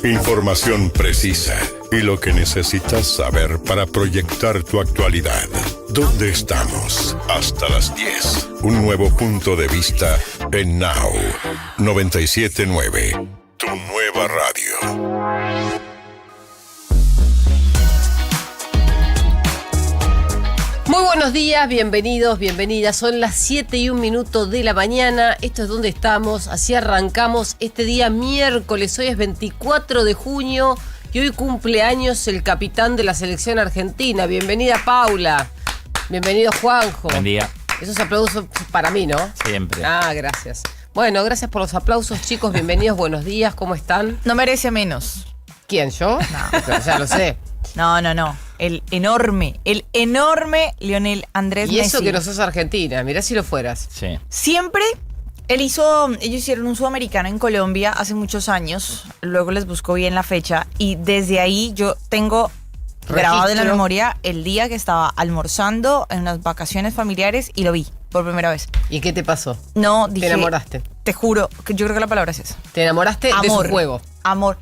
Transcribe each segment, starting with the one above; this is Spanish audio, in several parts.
Información precisa y lo que necesitas saber para proyectar tu actualidad. ¿Dónde estamos? Hasta las 10. Un nuevo punto de vista en Now 97.9. Tu nueva radio. Muy buenos días, bienvenidos, bienvenidas. Son las 7:01 de la mañana. Esto es Donde Estamos. Así arrancamos este día miércoles. Hoy es 24 de junio y hoy cumple años el capitán de la selección argentina. Bienvenida, Paula. Bienvenido, Juanjo. Buen día. Esos aplausos para mí, ¿no? Siempre. Ah, gracias. Bueno, gracias por los aplausos, chicos. Bienvenidos, buenos días. ¿Cómo están? No merece menos. ¿Quién, yo? No. Pero ya lo sé. No. El enorme Lionel Andrés Y Messi. eso que no sos argentina. Mirá si lo fueras. Sí. Siempre, ellos hicieron un sudamericano en Colombia hace muchos años. Luego les busco bien la fecha. Y desde ahí yo tengo grabado en la memoria el día que estaba almorzando en unas vacaciones familiares y lo vi por primera vez. ¿Y qué te pasó? No, dije... ¿Te enamoraste? Te juro, que yo creo que la palabra es esa. ¿Te enamoraste de su juego? Amor.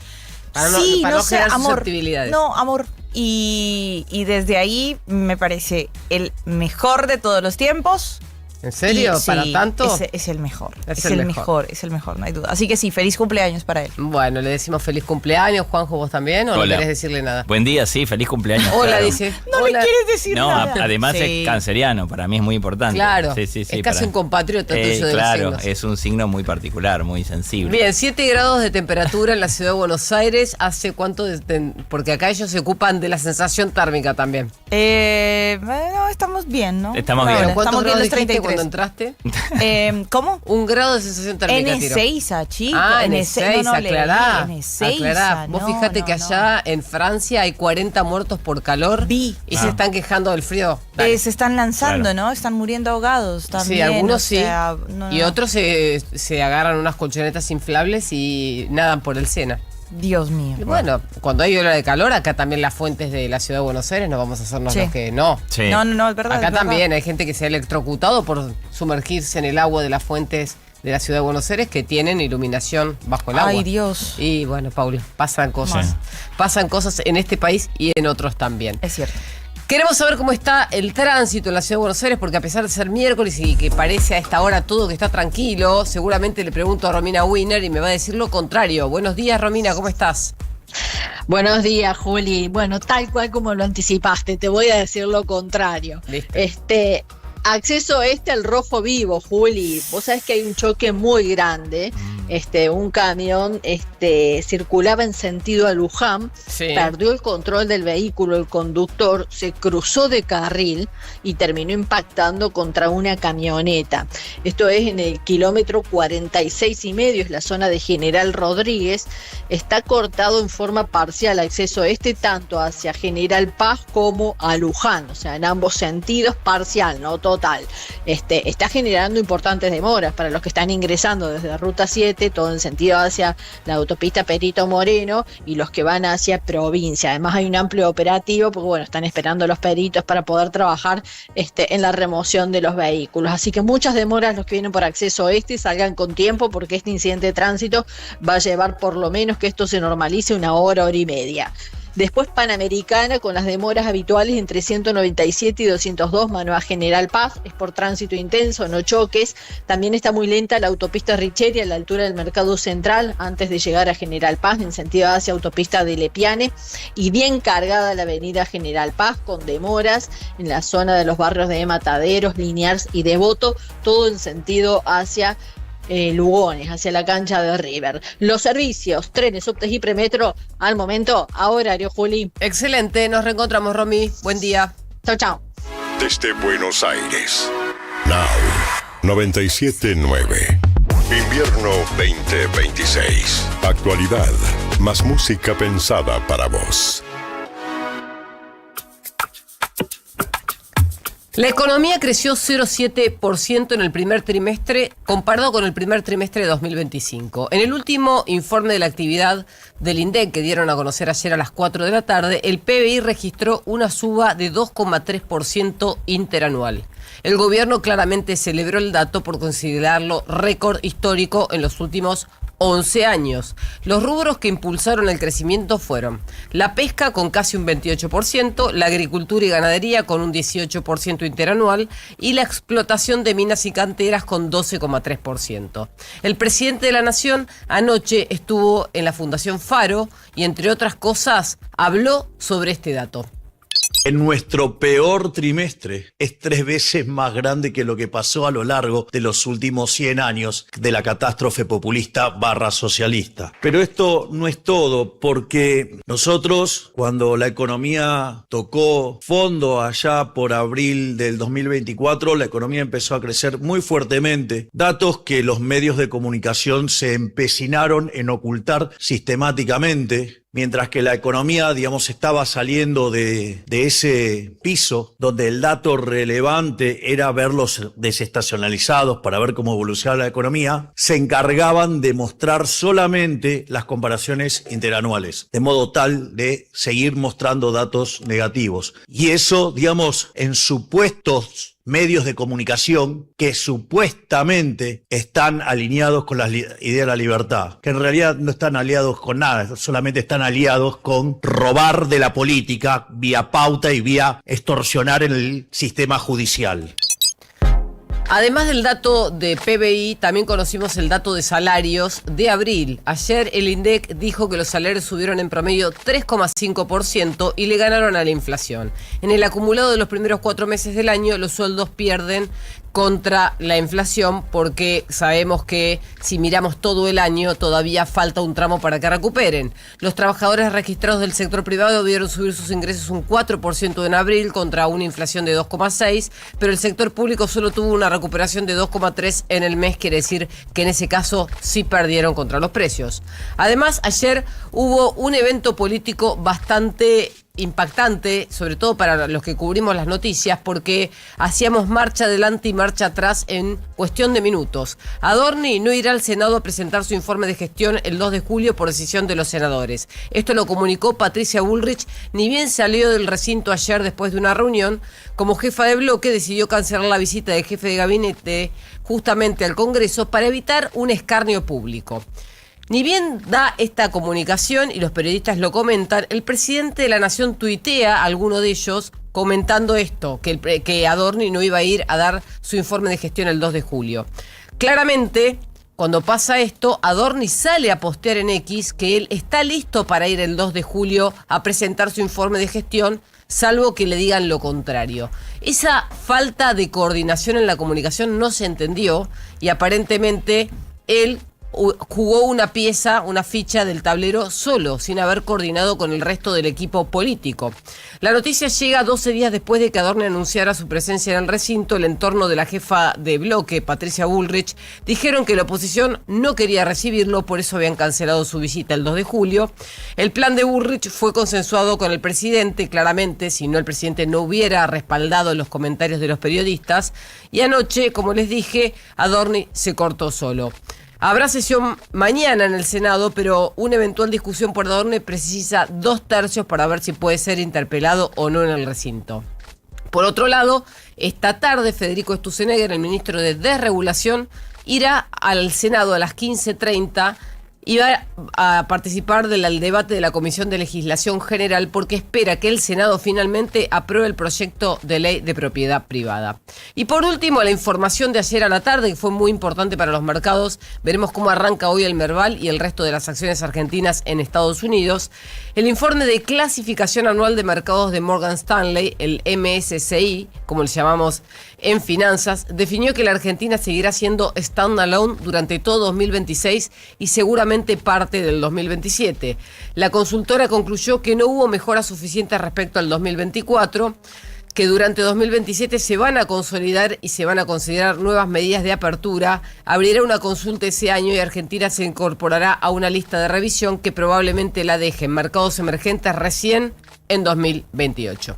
Para no, Sí, para no no sé, generar amor. susceptibilidades. No, amor. Y desde ahí me parece el mejor de todos los tiempos. ¿En serio? Y, ¿Para sí, tanto? Es el mejor. Es Es el el mejor. mejor, no hay duda. Así que sí, feliz cumpleaños para él. Bueno, le decimos feliz cumpleaños. Juanjo, ¿vos también? ¿O no Hola. querés decirle nada? Buen día, sí, feliz cumpleaños. Hola, claro. dice. No Hola. le quieres decir No, nada. además Sí. es canceriano, para mí es muy importante. Claro, Sí, sí, sí, es casi un compatriota tuyo de claro, los signos. es un signo muy particular, muy sensible. Bien, 7 grados de temperatura en la ciudad de Buenos Aires. ¿Hace cuánto? Porque acá ellos se ocupan de la sensación térmica también. No, estamos bien, ¿no? Estamos Por bien. ahora, ¿Cuántos estamos bien grados los dijiste 33. cuando entraste? ¿Cómo? 1 grado de sensación térmica, En tiro. Ezeiza, chico. Ah, en Ezeiza, Ezeiza, no, leí, aclará. en Ezeiza, Aclará. Vos no, fijate no, que no. allá en Francia hay 40 muertos por calor. Vi. Y se están quejando del frío. Dale. Se están lanzando, Claro. ¿no? Están muriendo ahogados también. Sí, algunos o sea, sí. no, Y no. otros se agarran unas colchonetas inflables y nadan por el Sena. Dios mío. Y bueno, cuando hay ola de calor, acá también las fuentes de la ciudad de Buenos Aires, no vamos a hacernos Sí. los que no. Sí. No, es verdad. Acá es verdad. también hay gente que se ha electrocutado por sumergirse en el agua de las fuentes de la ciudad de Buenos Aires que tienen iluminación bajo el agua. Ay, Dios. Y bueno, Paula, pasan cosas. Sí. Pasan cosas en este país y en otros también. Es cierto. Queremos saber cómo está el tránsito en la ciudad de Buenos Aires, porque a pesar de ser miércoles y que parece a esta hora todo que está tranquilo, seguramente le pregunto a Romina Wiener y me va a decir lo contrario. Buenos días, Romina, ¿cómo estás? Buenos días, Juli. Bueno, tal cual como lo anticipaste, te voy a decir lo contrario. Listo. Acceso al rojo vivo, Juli. Vos sabés que hay un choque muy grande. Un camión circulaba en sentido a Luján, Sí. perdió el control del vehículo, el conductor se cruzó de carril y terminó impactando contra una camioneta. Esto es en el kilómetro 46,5, es la zona de General Rodríguez. Está cortado en forma parcial acceso tanto hacia General Paz como a Luján, o sea, en ambos sentidos, parcial, no total. Está generando importantes demoras para los que están ingresando desde Ruta 7, todo en sentido hacia la autopista Perito Moreno, y los que van hacia provincia. Además hay un amplio operativo porque bueno, están esperando los peritos para poder trabajar en la remoción de los vehículos. Así que muchas demoras los que vienen por acceso salgan con tiempo, porque este incidente de tránsito va a llevar por lo menos que esto se normalice 1 hora, hora y media. Después Panamericana con las demoras habituales entre 197 y 202, mano a General Paz, es por tránsito intenso, no choques. También está muy lenta la autopista Richeria a la altura del Mercado Central antes de llegar a General Paz en sentido hacia autopista de Lepiane, y bien cargada la avenida General Paz con demoras en la zona de los barrios de Mataderos, Liniers y Devoto, todo en sentido hacia Lugones, hacia la cancha de River. Los servicios, trenes, subtes y premetro, al momento, a horario, Juli. Excelente, nos reencontramos, Romy. Buen día. Chao, chao. Desde Buenos Aires. Now 97.9. Invierno 2026. Actualidad. Más música pensada para vos. La economía creció 0,7% en el primer trimestre comparado con el primer trimestre de 2025. En el último informe de la actividad del INDEC que dieron a conocer ayer a las 4 de la tarde, el PBI registró una suba de 2,3% interanual. El gobierno claramente celebró el dato por considerarlo récord histórico en los últimos 11 años. Los rubros que impulsaron el crecimiento fueron la pesca con casi un 28%, la agricultura y ganadería con un 18% interanual y la explotación de minas y canteras con 12,3%. El presidente de la Nación anoche estuvo en la Fundación Faro y, entre otras cosas, habló sobre este dato. En nuestro peor trimestre es 3 veces más grande que lo que pasó a lo largo de los últimos 100 años de la catástrofe populista / socialista. Pero esto no es todo, porque nosotros, cuando la economía tocó fondo allá por abril del 2024, la economía empezó a crecer muy fuertemente. Datos que los medios de comunicación se empecinaron en ocultar sistemáticamente. Mientras que la economía, estaba saliendo de ese piso donde el dato relevante era verlos desestacionalizados para ver cómo evolucionaba la economía, se encargaban de mostrar solamente las comparaciones interanuales, de modo tal de seguir mostrando datos negativos. Y eso, en supuestos medios de comunicación que supuestamente están alineados con la idea de la libertad, que en realidad no están aliados con nada, solamente están aliados con robar de la política vía pauta y vía extorsionar en el sistema judicial. Además del dato de PBI, también conocimos el dato de salarios de abril. Ayer el INDEC dijo que los salarios subieron en promedio 3,5% y le ganaron a la inflación. En el acumulado de los primeros 4 meses del año, los sueldos pierden contra la inflación, porque sabemos que si miramos todo el año todavía falta un tramo para que recuperen. Los trabajadores registrados del sector privado vieron subir sus ingresos un 4% en abril contra una inflación de 2,6%, pero el sector público solo tuvo una recuperación de 2,3% en el mes, quiere decir que en ese caso sí perdieron contra los precios. Además, ayer hubo un evento político bastante impactante, sobre todo para los que cubrimos las noticias, porque hacíamos marcha adelante y marcha atrás en cuestión de minutos. Adorni no irá al Senado a presentar su informe de gestión el 2 de julio por decisión de los senadores. Esto lo comunicó Patricia Bullrich, ni bien salió del recinto ayer después de una reunión. Como jefa de bloque decidió cancelar la visita del jefe de gabinete justamente al Congreso para evitar un escarnio público. Ni bien da esta comunicación y los periodistas lo comentan, el presidente de la Nación tuitea, alguno de ellos, comentando esto, que Adorni no iba a ir a dar su informe de gestión el 2 de julio. Claramente, cuando pasa esto, Adorni sale a postear en X que él está listo para ir el 2 de julio a presentar su informe de gestión, salvo que le digan lo contrario. Esa falta de coordinación en la comunicación no se entendió y aparentemente él jugó una ficha del tablero solo, sin haber coordinado con el resto del equipo político. La noticia llega 12 días después de que Adorni anunciara su presencia en el recinto. El entorno de la jefa de bloque, Patricia Bullrich, dijeron que la oposición no quería recibirlo, por eso habían cancelado su visita el 2 de julio. El plan de Bullrich fue consensuado con el presidente, claramente, si no el presidente no hubiera respaldado los comentarios de los periodistas. Y anoche, como les dije, Adorni se cortó solo. Habrá sesión mañana en el Senado, pero una eventual discusión por Adorni precisa 2/3 para ver si puede ser interpelado o no en el recinto. Por otro lado, esta tarde Federico Sturzenegger, el ministro de Desregulación, irá al Senado a las 15:30 y va a participar del debate de la Comisión de Legislación General, porque espera que el Senado finalmente apruebe el proyecto de ley de propiedad privada. Y por último, la información de ayer a la tarde, que fue muy importante para los mercados. Veremos cómo arranca hoy el Merval y el resto de las acciones argentinas en Estados Unidos. El informe de clasificación anual de mercados de Morgan Stanley, el MSCI, como le llamamos en finanzas, definió que la Argentina seguirá siendo standalone durante todo 2026 y seguramente parte del 2027. La consultora concluyó que no hubo mejoras suficientes respecto al 2024, que durante 2027 se van a consolidar y se van a considerar nuevas medidas de apertura. Abrirá una consulta ese año y Argentina se incorporará a una lista de revisión que probablemente la deje en mercados emergentes recién en 2028.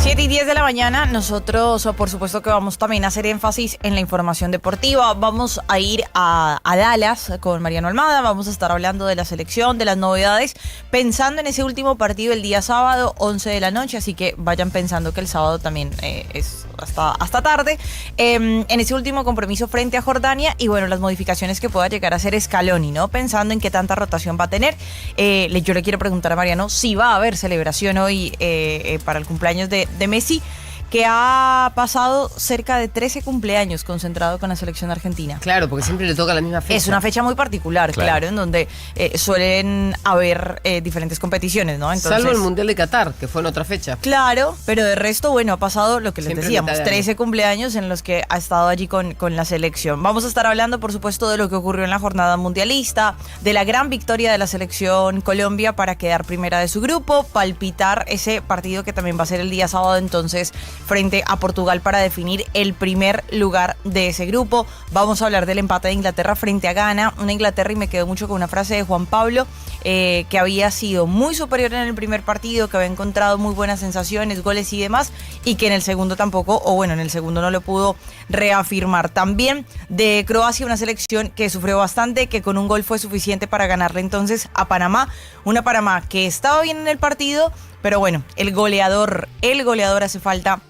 7:10 de la mañana, nosotros por supuesto que vamos también a hacer énfasis en la información deportiva. Vamos a ir a Dallas con Mariano Almada, vamos a estar hablando de la selección, de las novedades, pensando en ese último partido el día sábado, 11 de la noche, así que vayan pensando que el sábado también es hasta tarde, en ese último compromiso frente a Jordania y bueno, las modificaciones que pueda llegar a hacer Scaloni, ¿no? Pensando en qué tanta rotación va a tener. Yo le quiero preguntar a Mariano si va a haber celebración hoy para el cumpleaños de Messi, que ha pasado cerca de 13 cumpleaños concentrado con la selección argentina. Claro, porque siempre le toca la misma fecha. Es una fecha muy particular, claro, en donde suelen haber diferentes competiciones, ¿no? Entonces, salvo el Mundial de Qatar, que fue en otra fecha. Claro, pero de resto, bueno, ha pasado lo que les Siempre decíamos, mitad de 13 año. cumpleaños en los que ha estado allí con la selección. Vamos a estar hablando, por supuesto, de lo que ocurrió en la jornada mundialista, de la gran victoria de la selección Colombia para quedar primera de su grupo, palpitar ese partido que también va a ser el día sábado, entonces, frente a Portugal para definir el primer lugar de ese grupo. Vamos a hablar del empate de Inglaterra frente a Ghana, una Inglaterra, y me quedo mucho con una frase de Juan Pablo, que había sido muy superior en el primer partido, que había encontrado muy buenas sensaciones, goles y demás, y que en el segundo tampoco, o bueno, en el segundo no lo pudo reafirmar. También de Croacia, una selección que sufrió bastante, que con un gol fue suficiente para ganarle entonces a Panamá, una Panamá que estaba bien en el partido, pero bueno, el goleador hace falta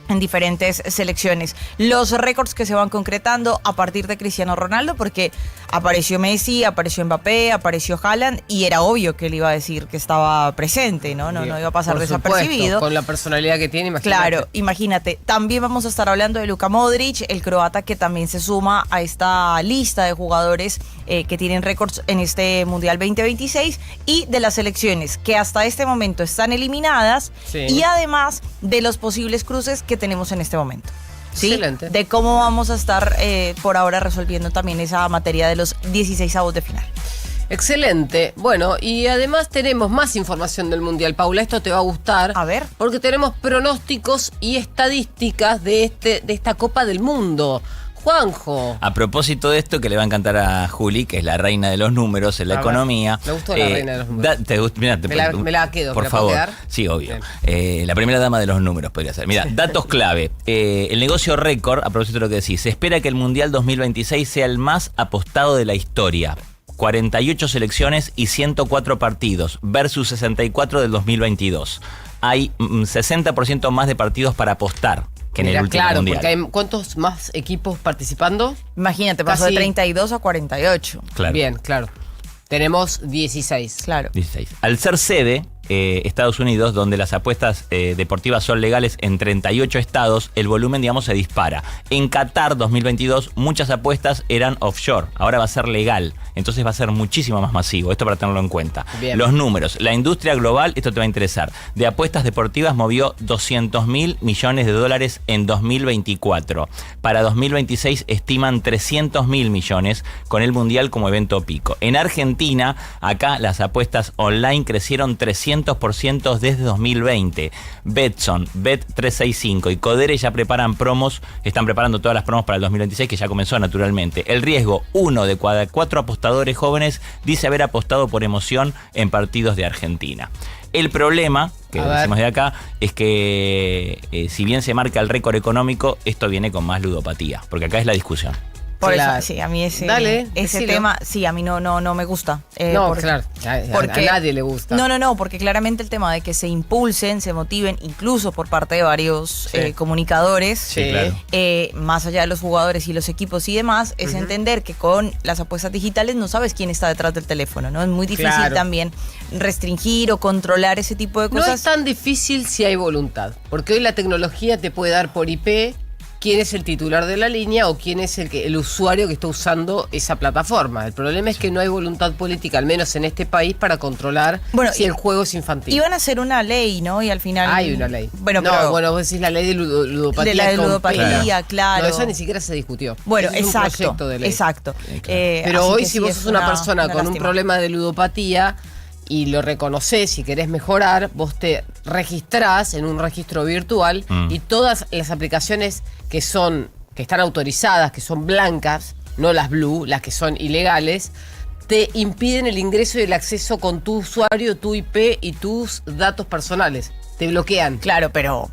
en diferentes selecciones. Los récords que se van concretando a partir de Cristiano Ronaldo, porque apareció Messi, apareció Mbappé, apareció Haaland, y era obvio que él iba a decir que estaba presente, ¿no? No iba a pasar Por desapercibido. supuesto, con la personalidad que tiene, imagínate. Claro, imagínate. También vamos a estar hablando de Luka Modric, el croata, que también se suma a esta lista de jugadores que tienen récords en este Mundial 2026, y de las selecciones que hasta este momento están eliminadas, Sí. y además de los posibles cruces que tenemos en este momento. ¿Sí? Excelente. De cómo vamos a estar por ahora resolviendo también esa materia de los 16avos de final. Excelente. Bueno, y además tenemos más información del Mundial, Paula. Esto te va a gustar. A ver. Porque tenemos pronósticos y estadísticas de esta Copa del Mundo. Juanjo. A propósito de esto, que le va a encantar a Juli, que es la reina de los números en la A ver, economía. me gustó la reina de los números. Me la quedo, por ¿me la puedo favor. quedar? Sí, obvio. La primera dama de los números podría ser. Mira, datos clave. El negocio récord, a propósito de lo que decís, se espera que el Mundial 2026 sea el más apostado de la historia. 48 selecciones y 104 partidos versus 64 del 2022. Hay 60% más de partidos para apostar que en Mira, el último claro, Mundial. porque hay ¿cuántos más equipos participando? Imagínate, pasó Casi. de 32 a 48. Claro. Bien, claro. Tenemos 16. Claro. 16. Al ser sede, Estados Unidos, donde las apuestas deportivas son legales en 38 estados, el volumen, digamos, se dispara. En Qatar 2022, muchas apuestas eran offshore. Ahora va a ser legal. Entonces va a ser muchísimo más masivo. Esto para tenerlo en cuenta. Bien. Los números. La industria global, esto te va a interesar, de apuestas deportivas movió $200.000 millones en 2024. Para 2026 estiman 300.000 millones con el Mundial como evento pico. En Argentina, acá las apuestas online crecieron 300% desde 2020. Betson, Bet365 y Codere ya preparan promos, están preparando todas las promos para el 2026, que ya comenzó naturalmente. El riesgo, 1 de cada 4 apostadores jóvenes dice haber apostado por emoción en partidos de Argentina. El problema, que decimos de acá, es que si bien se marca el récord económico, esto viene con más ludopatía, porque acá es la discusión. Por Claro. eso, sí, a mí ese decilo. tema, sí, a mí no me gusta. No, claro. A nadie le gusta. No, porque claramente el tema de que se impulsen, se motiven, incluso por parte de varios Sí. comunicadores, Sí, claro. más allá de los jugadores y los equipos y demás, es entender que con las apuestas digitales no sabes quién está detrás del teléfono, ¿no? Es muy difícil Claro. también restringir o controlar ese tipo de No cosas. es tan difícil si hay voluntad, porque hoy la tecnología te puede dar por IP quién es el titular de la línea o quién es el usuario que está usando esa plataforma. El problema es que no hay voluntad política, al menos en este país, para controlar si el juego es infantil. Iban a hacer una ley, ¿no? Y al final... Hay una ley. Bueno, no, pero... bueno, vos decís la ley de ludopatía. De la de con ludopatía, pena. claro. No, esa ni siquiera se discutió. Bueno, Ese es un exacto, proyecto de ley. exacto. Pero Así hoy que si sí, vos es sos una persona una con un lástima. problema de ludopatía y lo reconoces y querés mejorar, vos te registrás en un registro virtual y todas las aplicaciones que están autorizadas, que son blancas, no las blue, las que son ilegales, te impiden el ingreso y el acceso con tu usuario, tu IP y tus datos personales. Te bloquean. Claro, pero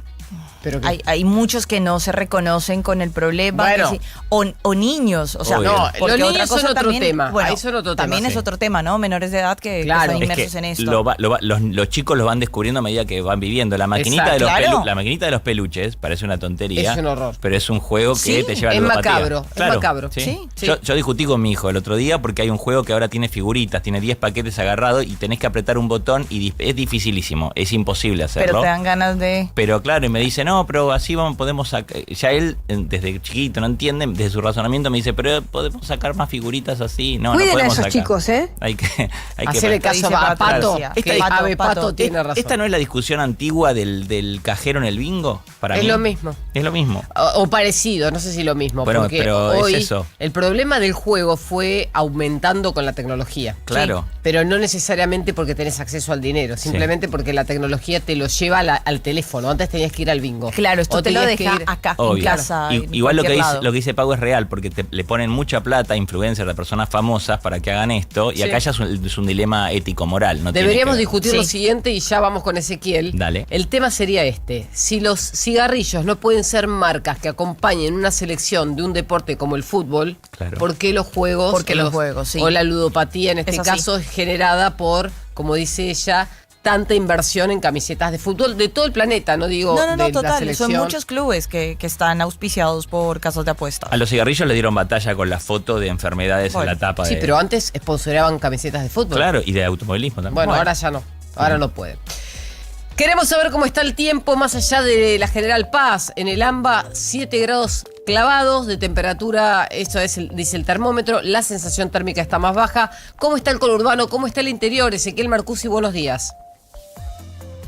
Pero hay muchos que no se reconocen con el problema. Bueno. Que sí, o niños, o sea, Obvio. No, porque los otra niños son cosa otro también, tema. bueno, Ahí son otro tema, también es sí. otro tema, ¿no? Menores de edad que Claro. están Es inmersos en esto. Los chicos lo van descubriendo a medida que van viviendo. La maquinita, Exacto. Claro. la maquinita de los peluches parece una tontería. Es un horror. Pero es un juego que Sí, te lleva a es la ludopatía. macabro, es macabro. Sí. Yo discutí con mi hijo el otro día porque hay un juego que ahora tiene figuritas, tiene 10 paquetes agarrados y tenés que apretar un botón y es dificilísimo, es imposible hacerlo. Pero te dan ganas de... Pero claro, y me dice, no, pero así podemos sacar. Ya él, desde chiquito, no entiende, desde su razonamiento me dice, pero podemos sacar más figuritas así. No, Cuiden no a podemos esos sacar. chicos, ¿eh? Hay que Hacerle caso Dice a Pato, Patricia. que Esta- Ave Pato Pato. tiene razón. ¿Esta no es la discusión antigua del cajero en el bingo? Para Es mí. lo mismo. Es lo mismo. O parecido, no sé si lo mismo, Bueno, porque pero es hoy eso. el problema del juego fue aumentando con la tecnología. Claro. Sí, pero no necesariamente porque tenés acceso al dinero, simplemente porque la tecnología te lo lleva al teléfono. Antes tenías que ir al bingo. Claro, esto O te lo tenías que deja ir- acá, Obvio. en casa. en Igual lo que, cualquier dice, lado. lo que dice Pau es real, porque le ponen mucha plata a influencers de personas famosas para que hagan esto, y Sí. acá ya es un dilema ético-moral. No tiene Deberíamos que ver. discutir lo Sí. siguiente y ya vamos con Ezequiel. Dale. El tema sería este. Si los cigarrillos no pueden ser marcas que acompañen una selección de un deporte como el fútbol, Claro. ¿por qué los juegos? Porque los juegos, sí. O la ludopatía en este Es así. caso es generada por, como dice ella, tanta inversión en camisetas de fútbol de todo el planeta, no digo No, de la total. selección. Son muchos clubes que están auspiciados por casas de apuestas. A los cigarrillos le dieron batalla con la foto de enfermedades Bueno, en la tapa. Sí, de- pero antes sponsoreaban camisetas de fútbol. Claro, y de automovilismo también. Bueno, ahora ya no. Ahora no puede. Queremos saber cómo está el tiempo más allá de la General Paz. En el AMBA, 7 grados clavados de temperatura, eso es, dice el termómetro. La sensación térmica está más baja. ¿Cómo está el conurbano? ¿Cómo está el interior? Ezequiel Marcusi, buenos días.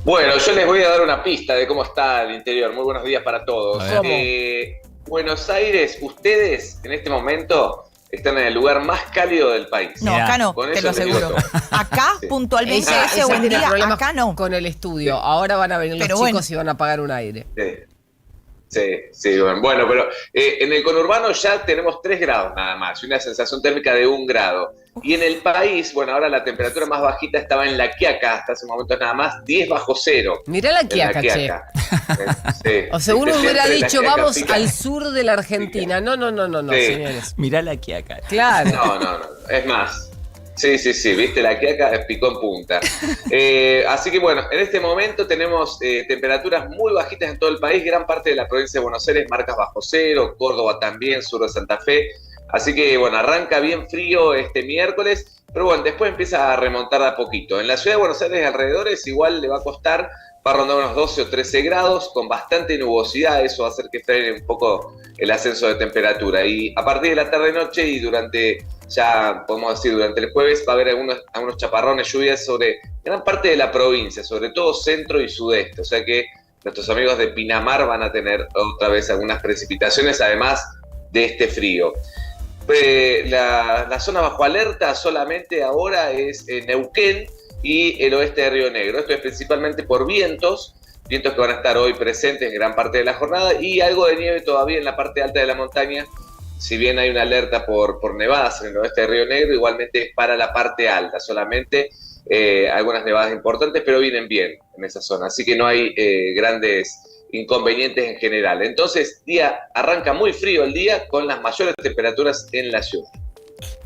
Bueno, yo les voy a dar una pista de cómo está el interior. Muy buenos días para todos. A ver. Buenos Aires, ustedes en este momento están en el lugar más cálido del país. No, Mirá, acá no, con te lo eso les digo aseguro. todo. Acá, Sí. puntualmente, Esa ese buen tiene día, problemas acá no. con el estudio. Ahora van a venir los Pero chicos bueno. y van a apagar un aire. Sí, bueno, pero en el conurbano ya tenemos 3 grados nada más, y una sensación térmica de 1 grado. Y en el país, bueno, ahora la temperatura más bajita estaba en La Quiaca, hasta hace momentos nada más, 10 bajo cero. Mirá la en La Quiaca, che. Quiaca. Sí. O sea, uno Sí, hubiera siempre la dicho, Quiaca vamos pica. al sur de la Argentina. No, Sí. señores. Mirá aquí acá. Claro. No, es más. Sí, viste, la Quiaca picó en punta. Así que bueno, en este momento tenemos temperaturas muy bajitas en todo el país, gran parte de la provincia de Buenos Aires marcas bajo cero, Córdoba también, sur de Santa Fe. Así que bueno, arranca bien frío este miércoles, pero bueno, después empieza a remontar de a poquito. En la ciudad de Buenos Aires y alrededores igual le va a costar, va a rondar unos 12 o 13 grados, con bastante nubosidad, eso va a hacer que frene un poco el ascenso de temperatura. Y a partir de la tarde-noche y durante, ya podemos decir, durante el jueves, va a haber algunos chaparrones, lluvias sobre gran parte de la provincia, sobre todo centro y sudeste. O sea que nuestros amigos de Pinamar van a tener otra vez algunas precipitaciones, además de este frío. La zona bajo alerta solamente ahora es Neuquén y el oeste de Río Negro. Esto es principalmente por vientos que van a estar hoy presentes en gran parte de la jornada y algo de nieve todavía en la parte alta de la montaña. Si bien hay una alerta por nevadas en el oeste de Río Negro, igualmente es para la parte alta, solamente algunas nevadas importantes, pero vienen bien en esa zona. Así que no hay grandes inconvenientes en general. Entonces, arranca muy frío el día con las mayores temperaturas en la ciudad.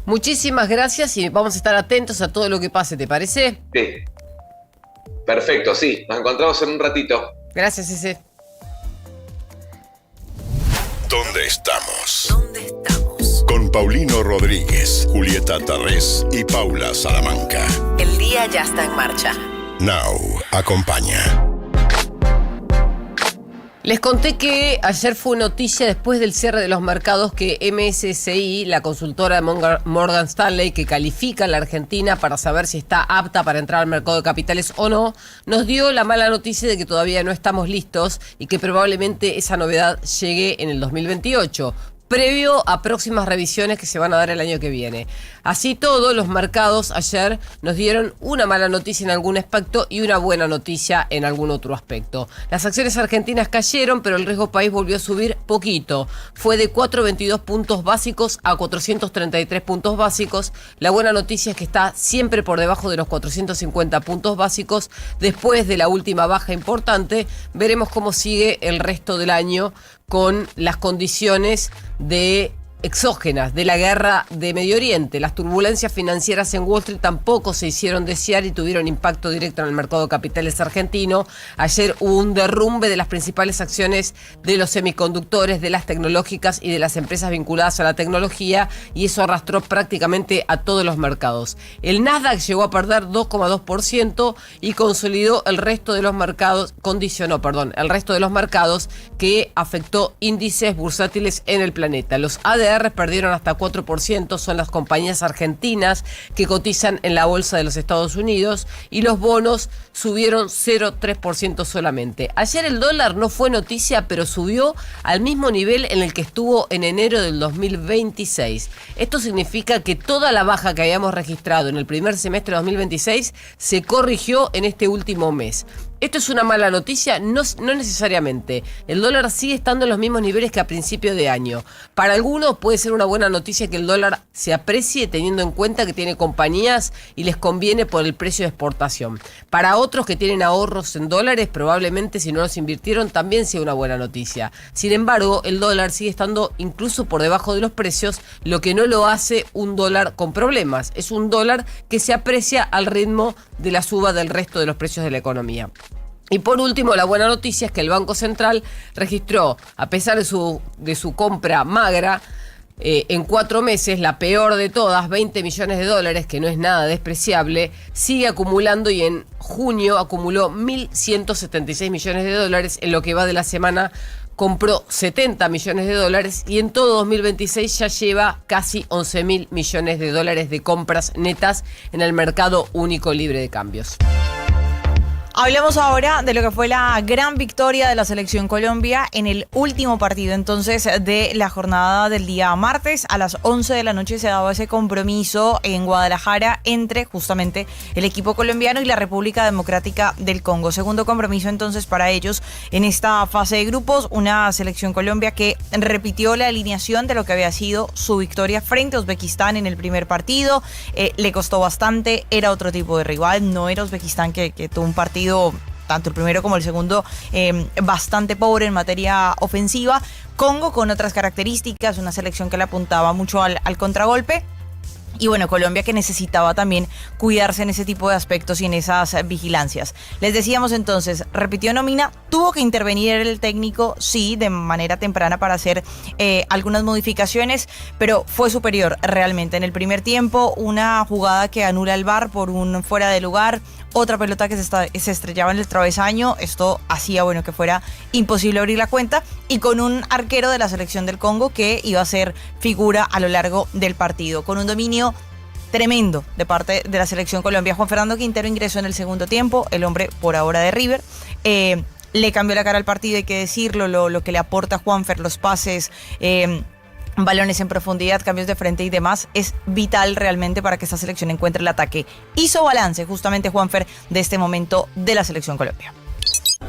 Muchísimas gracias y vamos a estar atentos a todo lo que pase, ¿te parece? Sí. Perfecto, sí. Nos encontramos en un ratito. Gracias, Ese. ¿Dónde estamos? Con Paulino Rodríguez, Julieta Tarrés y Paula Salamanca. El día ya está en marcha. Now acompaña. Les conté que ayer fue noticia después del cierre de los mercados que MSCI, la consultora de Morgan Stanley, que califica a la Argentina para saber si está apta para entrar al mercado de capitales o no, nos dio la mala noticia de que todavía no estamos listos y que probablemente esa novedad llegue en el 2028. previo a próximas revisiones que se van a dar el año que viene. Así todo, los mercados ayer nos dieron una mala noticia en algún aspecto y una buena noticia en algún otro aspecto. Las acciones argentinas cayeron, pero el riesgo país volvió a subir poquito. Fue de 422 puntos básicos a 433 puntos básicos. La buena noticia es que está siempre por debajo de los 450 puntos básicos. Después de la última baja importante, veremos cómo sigue el resto del año con las condiciones exógenas de la guerra de Medio Oriente. Las turbulencias financieras en Wall Street tampoco se hicieron desear y tuvieron impacto directo en el mercado de capitales argentino. Ayer hubo un derrumbe de las principales acciones de los semiconductores, de las tecnológicas y de las empresas vinculadas a la tecnología, y eso arrastró prácticamente a todos los mercados. El Nasdaq llegó a perder 2,2% y consolidó el resto de los mercados, el resto de los mercados que afectó índices bursátiles en el planeta. Los ADR perdieron hasta 4%, son las compañías argentinas que cotizan en la bolsa de los Estados Unidos, y los bonos subieron 0,3% solamente. Ayer el dólar no fue noticia, pero subió al mismo nivel en el que estuvo en enero del 2026. Esto significa que toda la baja que habíamos registrado en el primer semestre de 2026 se corrigió en este último mes. ¿Esto es una mala noticia? No necesariamente. El dólar sigue estando en los mismos niveles que a principio de año. Para algunos puede ser una buena noticia que el dólar se aprecie, teniendo en cuenta que tiene compañías y les conviene por el precio de exportación. Para otros que tienen ahorros en dólares, probablemente si no los invirtieron también sea una buena noticia. Sin embargo, el dólar sigue estando incluso por debajo de los precios, lo que no lo hace un dólar con problemas. Es un dólar que se aprecia al ritmo de la suba del resto de los precios de la economía. Y por último, la buena noticia es que el Banco Central registró, a pesar de su compra magra, en 4 meses, la peor de todas, 20 millones de dólares, que no es nada despreciable, sigue acumulando, y en junio acumuló 1.176 millones de dólares. En lo que va de la semana compró 70 millones de dólares y en todo 2026 ya lleva casi 11.000 millones de dólares de compras netas en el mercado único libre de cambios. Hablemos ahora de lo que fue la gran victoria de la Selección Colombia en el último partido entonces de la jornada del día martes. A las 11 de la noche se daba ese compromiso en Guadalajara entre justamente el equipo colombiano y la República Democrática del Congo. Segundo compromiso entonces para ellos en esta fase de grupos. Una Selección Colombia que repitió la alineación de lo que había sido su victoria frente a Uzbekistán en el primer partido. Le costó bastante, era otro tipo de rival, no era Uzbekistán que tuvo un partido, tanto el primero como el segundo, bastante pobre en materia ofensiva. Congo con otras características, una selección que le apuntaba mucho al contragolpe. Y bueno, Colombia que necesitaba también cuidarse en ese tipo de aspectos y en esas vigilancias. Les decíamos entonces, repitió nómina, tuvo que intervenir el técnico, sí, de manera temprana para hacer algunas modificaciones, pero fue superior realmente. En el primer tiempo, una jugada que anula el VAR por un fuera de lugar, otra pelota que se estrellaba en el travesaño, esto hacía bueno que fuera imposible abrir la cuenta, y con un arquero de la selección del Congo que iba a ser figura a lo largo del partido, con un dominio tremendo de parte de la Selección Colombia. Juan Fernando Quintero ingresó en el segundo tiempo, el hombre por ahora de River, le cambió la cara al partido, hay que decirlo, lo que le aporta Juanfer, los pases, balones en profundidad, cambios de frente y demás, es vital realmente para que esta selección encuentre el ataque. Hizo balance justamente Juanfer de este momento de la Selección Colombia.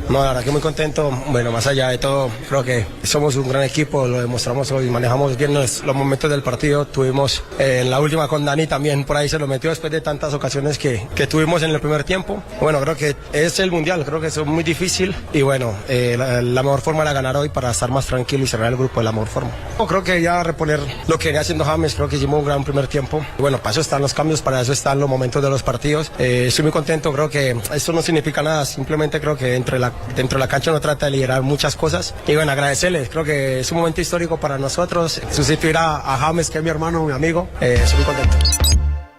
No, la verdad que muy contento. Bueno, más allá de todo, creo que somos un gran equipo, lo demostramos hoy, manejamos bien los momentos del partido. Tuvimos en la última con Dani también, por ahí se lo metió después de tantas ocasiones que tuvimos en el primer tiempo. Bueno, creo que es el Mundial, creo que es muy difícil y bueno, la mejor forma era ganar hoy para estar más tranquilo y cerrar el grupo de la mejor forma. Creo que ya reponer lo que venía haciendo James, creo que hicimos un gran primer tiempo. Y bueno, para eso están los cambios, para eso están los momentos de los partidos. Estoy muy contento, creo que esto no significa nada, simplemente creo que dentro de la cancha uno trata de liderar muchas cosas y bueno, agradecerles, creo que es un momento histórico para nosotros, sustituir a James, que es mi hermano, mi amigo, estoy muy contento.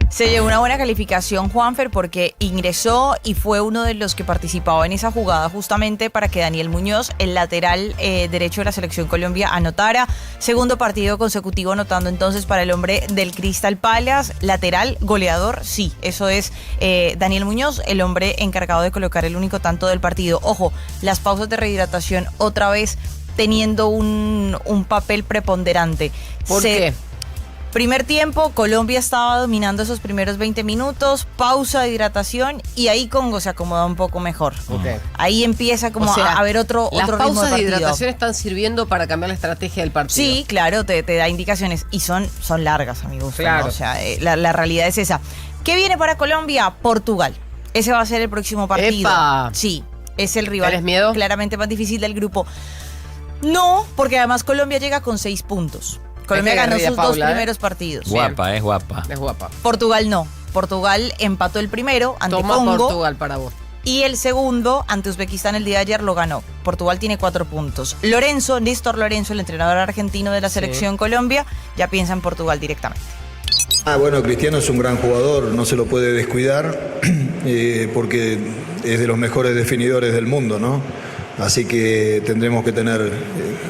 Se llevó una buena calificación Juanfer porque ingresó y fue uno de los que participaba en esa jugada justamente para que Daniel Muñoz, el lateral derecho de la Selección Colombia, anotara. Segundo partido consecutivo anotando entonces para el hombre del Crystal Palace, lateral, goleador, sí, eso es Daniel Muñoz, el hombre encargado de colocar el único tanto del partido. Ojo, las pausas de rehidratación otra vez teniendo un papel preponderante. ¿Por qué? Primer tiempo, Colombia estaba dominando esos primeros 20 minutos, pausa de hidratación y ahí Congo se acomoda un poco mejor. Okay. Ahí empieza como a haber otro ritmo de partido. Las pausas de hidratación están sirviendo para cambiar la estrategia del partido. Sí, claro, te da indicaciones y son largas, amigos. Claro. ¿no? O sea, la realidad es esa. ¿Qué viene para Colombia? Portugal. Ese va a ser el próximo partido. ¡Epa! Sí, es el rival. ¿Tienes miedo? Claramente más difícil del grupo. No, porque además Colombia llega con 6 puntos. Colombia ganó sus dos primeros partidos. Guapa, es guapa. Es guapa. Portugal no. Portugal empató el primero ante Toma Congo. Portugal para vos. Y el segundo, ante Uzbekistán el día de ayer, lo ganó. Portugal tiene 4 puntos. Néstor Lorenzo, el entrenador argentino de la selección Colombia, ya piensa en Portugal directamente. Bueno, Cristiano es un gran jugador, no se lo puede descuidar, porque es de los mejores definidores del mundo, ¿no? Así que tendremos que tener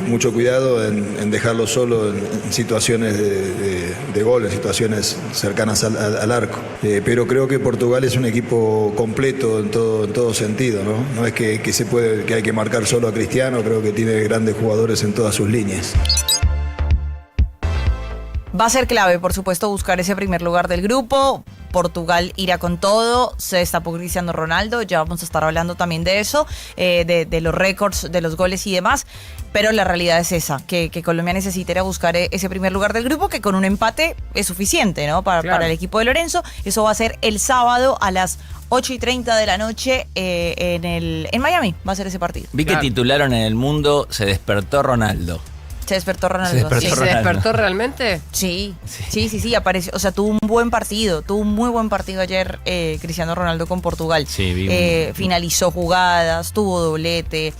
mucho cuidado en dejarlo solo en situaciones de gol, en situaciones cercanas al arco. Pero creo que Portugal es un equipo completo en todo sentido, ¿no? No es que hay que marcar solo a Cristiano, creo que tiene grandes jugadores en todas sus líneas. Va a ser clave, por supuesto, buscar ese primer lugar del grupo. Portugal irá con todo, se destapó Cristiano Ronaldo, ya vamos a estar hablando también de eso, de los récords, de los goles y demás, pero la realidad es esa, que Colombia necesita ir a buscar ese primer lugar del grupo, que con un empate es suficiente, ¿no? Para el equipo de Lorenzo. Eso va a ser el sábado a las 8:30 de la noche en Miami, va a ser ese partido. Vi que titularon en El Mundo, se despertó Ronaldo. Se despertó Ronaldo. ¿Se despertó realmente? Sí, apareció. O sea, tuvo un muy buen partido ayer Cristiano Ronaldo con Portugal. Sí, finalizó jugadas, tuvo doblete,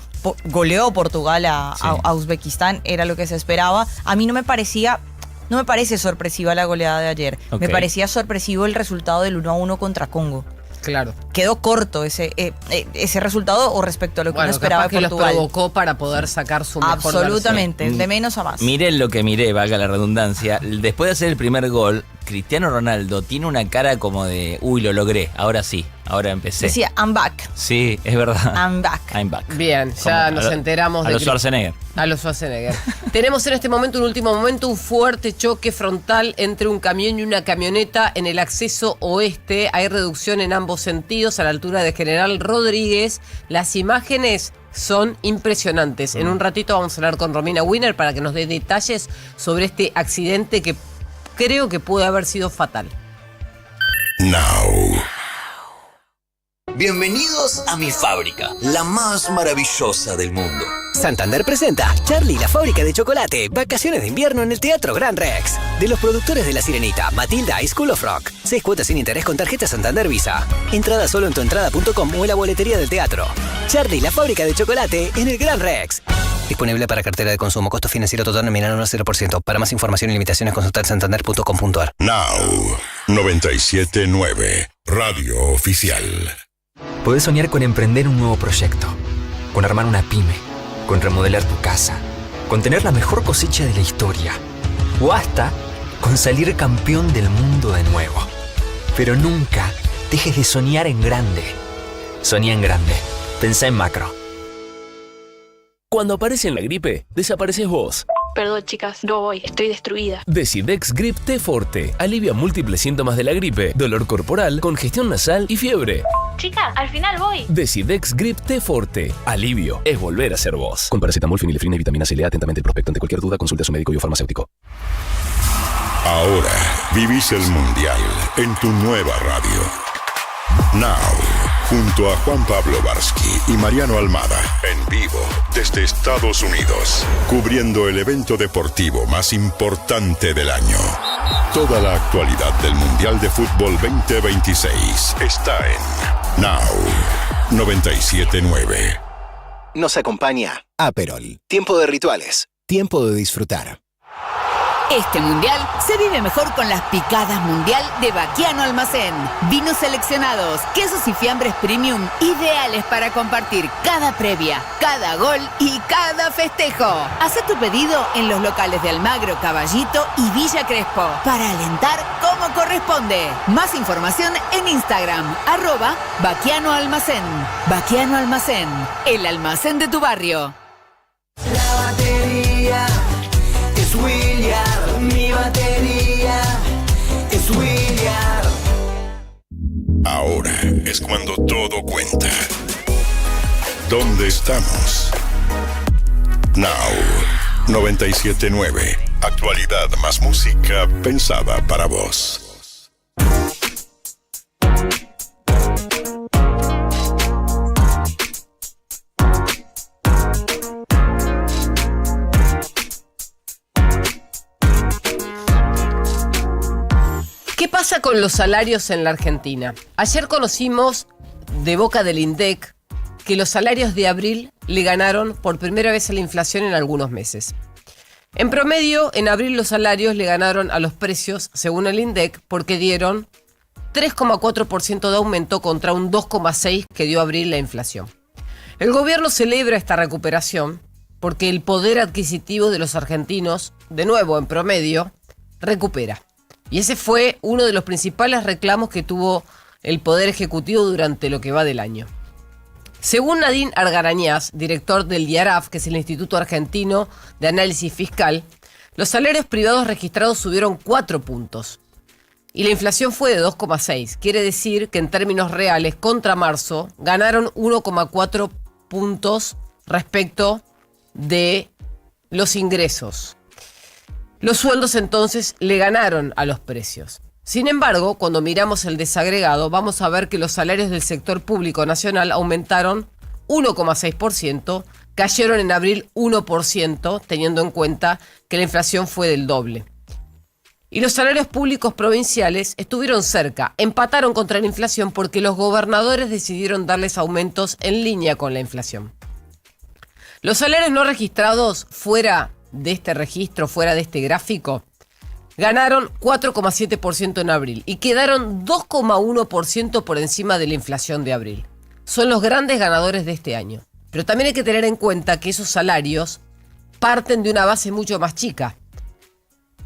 goleó Portugal a Uzbekistán, era lo que se esperaba. A mí no me parece sorpresiva la goleada de ayer. Okay. Me parecía sorpresivo el resultado del 1-1 contra Congo. Claro. Quedó corto ese resultado o respecto a lo que uno esperaba de Portugal. Que los provocó para poder sacar su mejor Absolutamente, versión. De menos a más. Miré lo que miré, valga la redundancia. Después de hacer el primer gol, Cristiano Ronaldo tiene una cara como de, lo logré, ahora sí, ahora empecé. Decía, I'm back. Sí, es verdad. I'm back. Bien, ya nos enteramos de los Schwarzenegger. A los Schwarzenegger. Tenemos en este momento, un último momento, un fuerte choque frontal entre un camión y una camioneta en el acceso oeste. Hay reducción en ambos sentidos a la altura de General Rodríguez. Las imágenes son impresionantes. En un ratito vamos a hablar con Romina Winner para que nos dé detalles sobre este accidente que creo que puede haber sido fatal. Now. Bienvenidos a mi fábrica, la más maravillosa del mundo. Santander presenta Charlie y la fábrica de chocolate, vacaciones de invierno en el Teatro Gran Rex. De los productores de La Sirenita, Matilda y School of Rock. 6 cuotas sin interés con tarjeta Santander Visa. Entrada solo en tuentrada.com o en la boletería del teatro. Charlie y la fábrica de chocolate en el Gran Rex. Disponible para cartera de consumo. Costo financiero total nominal 0%. Para más información y limitaciones consultar santander.com.ar. Now 97.9 Radio Oficial. Podés soñar con emprender un nuevo proyecto, con armar una pyme, con remodelar tu casa, con tener la mejor cosecha de la historia, o hasta con salir campeón del mundo de nuevo. Pero nunca dejes de soñar en grande. Soñá en grande. Pensá en macro. Cuando aparece en la gripe, desapareces vos. Perdón, chicas, no voy, estoy destruida. Decidex Grip T Forte alivia múltiples síntomas de la gripe, dolor corporal, congestión nasal y fiebre. Chicas, al final voy. Decidex Grip T Forte. Alivio es volver a ser vos. Con paracetamol, fenilefrina y vitamina C. Lea atentamente el prospecto. Ante cualquier duda, consulte a su médico y o farmacéutico. Ahora vivís el Mundial en tu nueva radio. Now, junto a Juan Pablo Barsky y Mariano Almada, en vivo desde Estados Unidos, cubriendo el evento deportivo más importante del año. Toda la actualidad del Mundial de Fútbol 2026 está en Now 97.9. Nos acompaña Aperol. Tiempo de rituales, tiempo de disfrutar. Este mundial se vive mejor con las picadas mundial de Baquiano Almacén. Vinos seleccionados, quesos y fiambres premium, ideales para compartir cada previa, cada gol y cada festejo. Haz tu pedido en los locales de Almagro, Caballito y Villa Crespo para alentar como corresponde. Más información en Instagram, @Baquiano Almacén. Baquiano Almacén, el almacén de tu barrio. Ahora es cuando todo cuenta. ¿Dónde estamos? Now 97.9. Actualidad más música pensada para vos. ¿Qué pasa con los salarios en la Argentina? Ayer conocimos de boca del INDEC que los salarios de abril le ganaron por primera vez a la inflación en algunos meses. En promedio, en abril los salarios le ganaron a los precios, según el INDEC, porque dieron 3,4% de aumento contra un 2,6% que dio abril la inflación. El gobierno celebra esta recuperación porque el poder adquisitivo de los argentinos, de nuevo en promedio, recupera. Y ese fue uno de los principales reclamos que tuvo el Poder Ejecutivo durante lo que va del año. Según Nadine Argarañaz, director del IARAF, que es el Instituto Argentino de Análisis Fiscal, los salarios privados registrados subieron 4 puntos. Y la inflación fue de 2,6. Quiere decir que en términos reales, contra marzo, ganaron 1,4 puntos respecto de los ingresos. Los sueldos entonces le ganaron a los precios. Sin embargo, cuando miramos el desagregado, vamos a ver que los salarios del sector público nacional aumentaron 1,6%, cayeron en abril 1%, teniendo en cuenta que la inflación fue del doble. Y los salarios públicos provinciales estuvieron cerca, empataron contra la inflación porque los gobernadores decidieron darles aumentos en línea con la inflación. Los salarios no registrados fuera de este registro, fuera de este gráfico, ganaron 4,7% en abril y quedaron 2,1% por encima de la inflación de abril. Son los grandes ganadores de este año. Pero también hay que tener en cuenta que esos salarios parten de una base mucho más chica.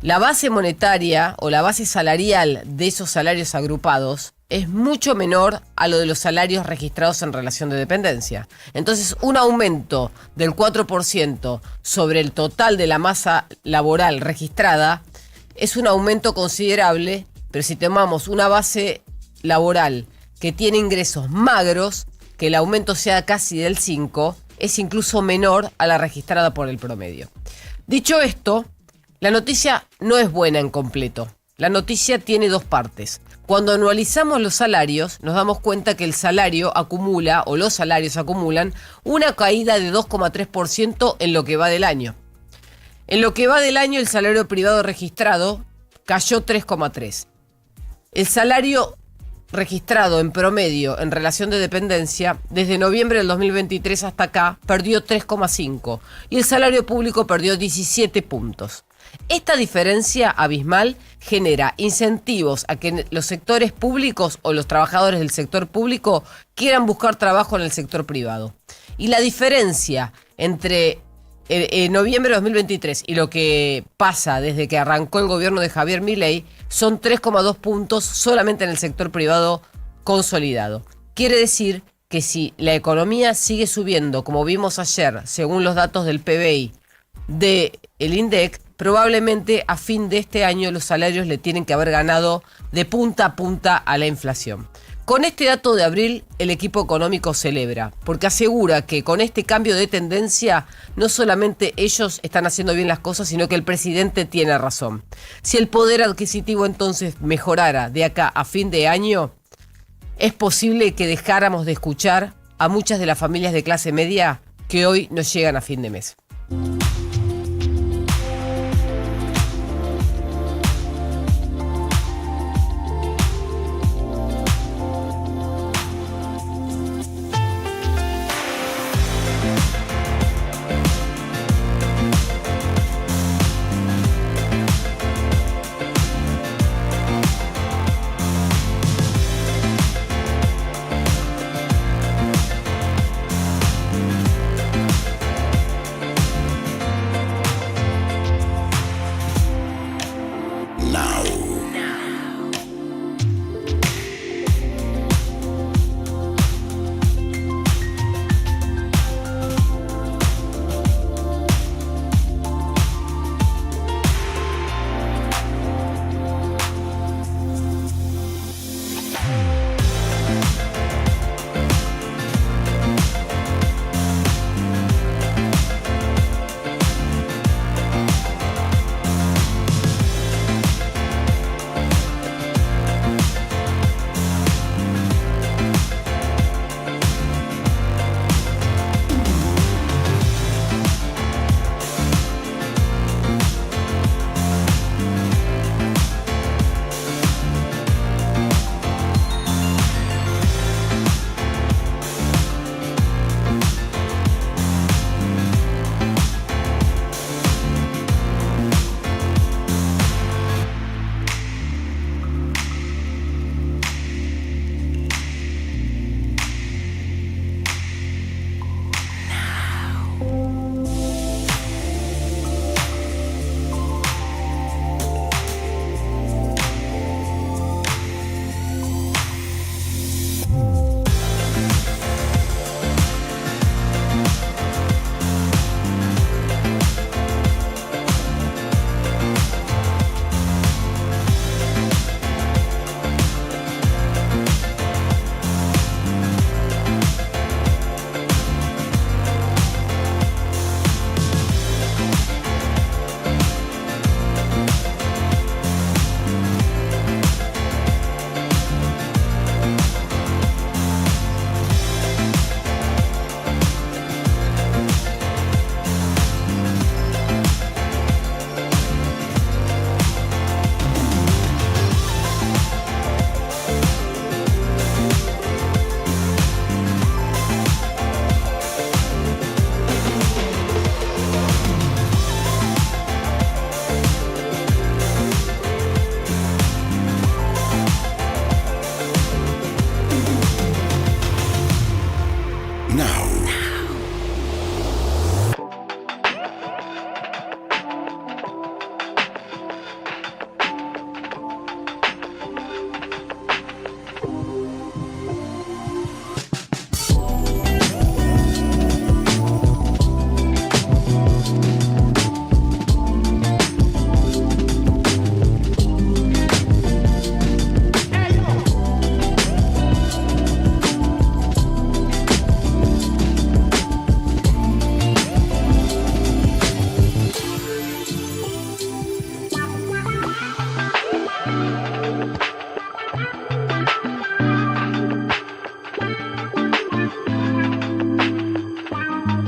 La base monetaria o la base salarial de esos salarios agrupados es mucho menor a lo de los salarios registrados en relación de dependencia. Entonces, un aumento del 4% sobre el total de la masa laboral registrada es un aumento considerable, pero si tomamos una base laboral que tiene ingresos magros, que el aumento sea casi del 5%, es incluso menor a la registrada por el promedio. Dicho esto, la noticia no es buena en completo. La noticia tiene dos partes. Cuando anualizamos los salarios, nos damos cuenta que el salario acumula, o los salarios acumulan, una caída de 2,3% en lo que va del año. En lo que va del año, el salario privado registrado cayó 3,3%. El salario registrado en promedio en relación de dependencia, desde noviembre del 2023 hasta acá, perdió 3,5%. Y el salario público perdió 17 puntos. Esta diferencia abismal genera incentivos a que los sectores públicos o los trabajadores del sector público quieran buscar trabajo en el sector privado. Y la diferencia entre noviembre de 2023 y lo que pasa desde que arrancó el gobierno de Javier Milei son 3,2 puntos solamente en el sector privado consolidado. Quiere decir que si la economía sigue subiendo, como vimos ayer, según los datos del PBI del INDEC, probablemente a fin de este año los salarios le tienen que haber ganado de punta a punta a la inflación. Con este dato de abril, el equipo económico celebra, porque asegura que con este cambio de tendencia, no solamente ellos están haciendo bien las cosas, sino que el presidente tiene razón. Si el poder adquisitivo entonces mejorara de acá a fin de año, es posible que dejáramos de escuchar a muchas de las familias de clase media que hoy no llegan a fin de mes.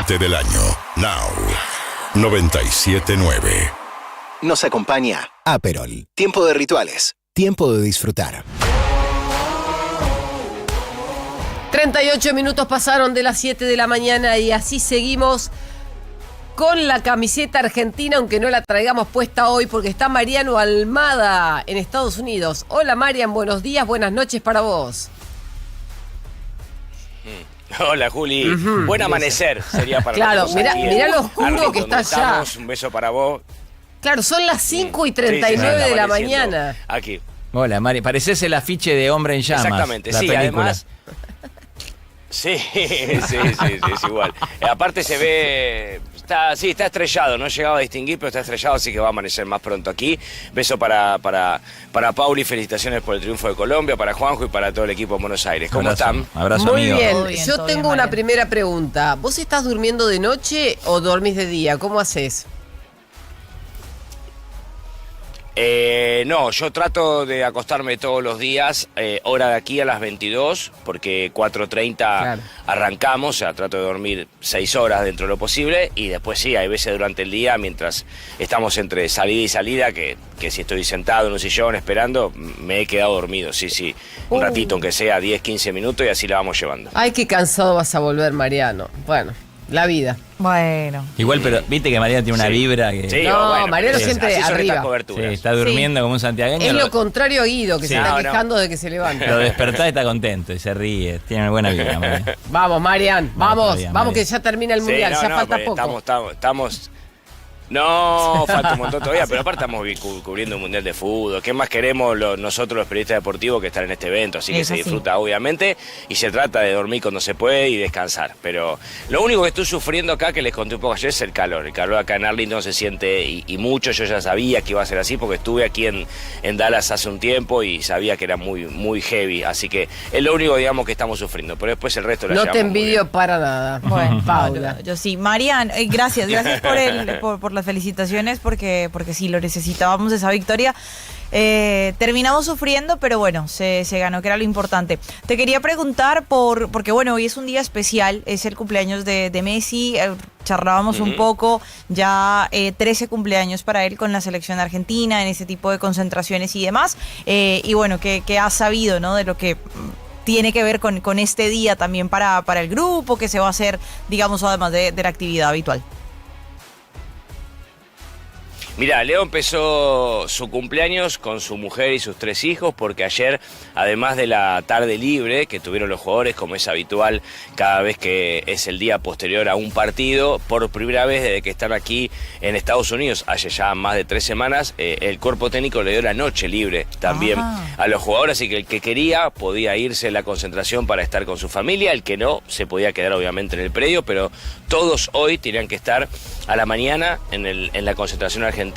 lubricante del año. Now. 97.9. Nos acompaña Aperol. Tiempo de rituales. Tiempo de disfrutar. 38 minutos pasaron de las 7 de la mañana y así seguimos con la camiseta argentina, aunque no la traigamos puesta hoy porque está Mariano Almada en Estados Unidos. Hola Marian, buenos días, buenas noches para vos. Hola Juli, buen amanecer sería para nosotros. Claro, mirá lo oscuro que está allá. Un beso para vos. Claro, son las 5:39 de la mañana. Aquí. Hola Mari, pareces el afiche de Hombre en Llamas. Exactamente, sí, película. Además... Sí, es igual. Aparte se ve, está estrellado, no he llegado a distinguir, pero está estrellado, así que va a amanecer más pronto aquí. Beso para Pauli, felicitaciones por el triunfo de Colombia, para Juanjo y para todo el equipo de Buenos Aires. ¿Cómo están? Abrazo, muy amigo. Bien, yo tengo una primera pregunta. ¿Vos estás durmiendo de noche o dormís de día? ¿Cómo haces? No, yo trato de acostarme todos los días, hora de aquí a las 22, porque 4:30 arrancamos, o sea, trato de dormir 6 horas dentro de lo posible, y después sí, hay veces durante el día, mientras estamos entre salida y salida, que si estoy sentado en un sillón esperando, me he quedado dormido, sí, un ratito, aunque sea 10, 15 minutos, y así la vamos llevando. Ay, qué cansado vas a volver, Mariano. Bueno, la vida. Bueno. Igual, pero viste que Mariano tiene una vibra que... Sí, no, bueno, Mariano siempre arriba. Sí, está durmiendo como un santiagueño. Es lo contrario a Guido, que Sí. se está No, quejando de que se levanta. Lo despertás y está contento y se ríe. Tiene buena vibra, Mariano. Vamos, Marian, vamos, bien, vamos Marian. que ya termina el mundial, ya falta poco. Estamos... No, falta un montón todavía, pero aparte estamos cubriendo un mundial de fútbol. ¿Qué más queremos nosotros los periodistas deportivos que estar en este evento? Así que se disfruta obviamente y se trata de dormir cuando se puede y descansar. Pero lo único que estoy sufriendo acá, que les conté un poco ayer, es el calor. El calor acá en Arlington se siente y mucho. Yo ya sabía que iba a ser así porque estuve aquí en Dallas hace un tiempo y sabía que era muy, muy heavy. Así que es lo único, digamos, que estamos sufriendo. Pero después el resto lo No te envidio para nada. Bueno, Paula. yo sí. Marian, gracias por las felicitaciones porque sí, lo necesitábamos esa victoria. Terminamos sufriendo, pero bueno, se ganó, que era lo importante. Te quería preguntar porque bueno, hoy es un día especial, es el cumpleaños de Messi, charlábamos un poco, ya 13 cumpleaños para él con la selección argentina, en ese tipo de concentraciones y demás, y bueno, que has sabido, ¿no?, de lo que tiene que ver con este día también para el grupo, que se va a hacer, digamos, además de la actividad habitual. Mirá, Leo empezó su cumpleaños con su mujer y sus 3 hijos porque ayer, además de la tarde libre que tuvieron los jugadores, como es habitual cada vez que es el día posterior a un partido, por primera vez desde que están aquí en Estados Unidos, hace ya más de 3 semanas, el cuerpo técnico le dio la noche libre también a los jugadores, así que el que quería podía irse a la concentración para estar con su familia, el que no se podía quedar obviamente en el predio, pero todos hoy tenían que estar a la mañana en la concentración argentina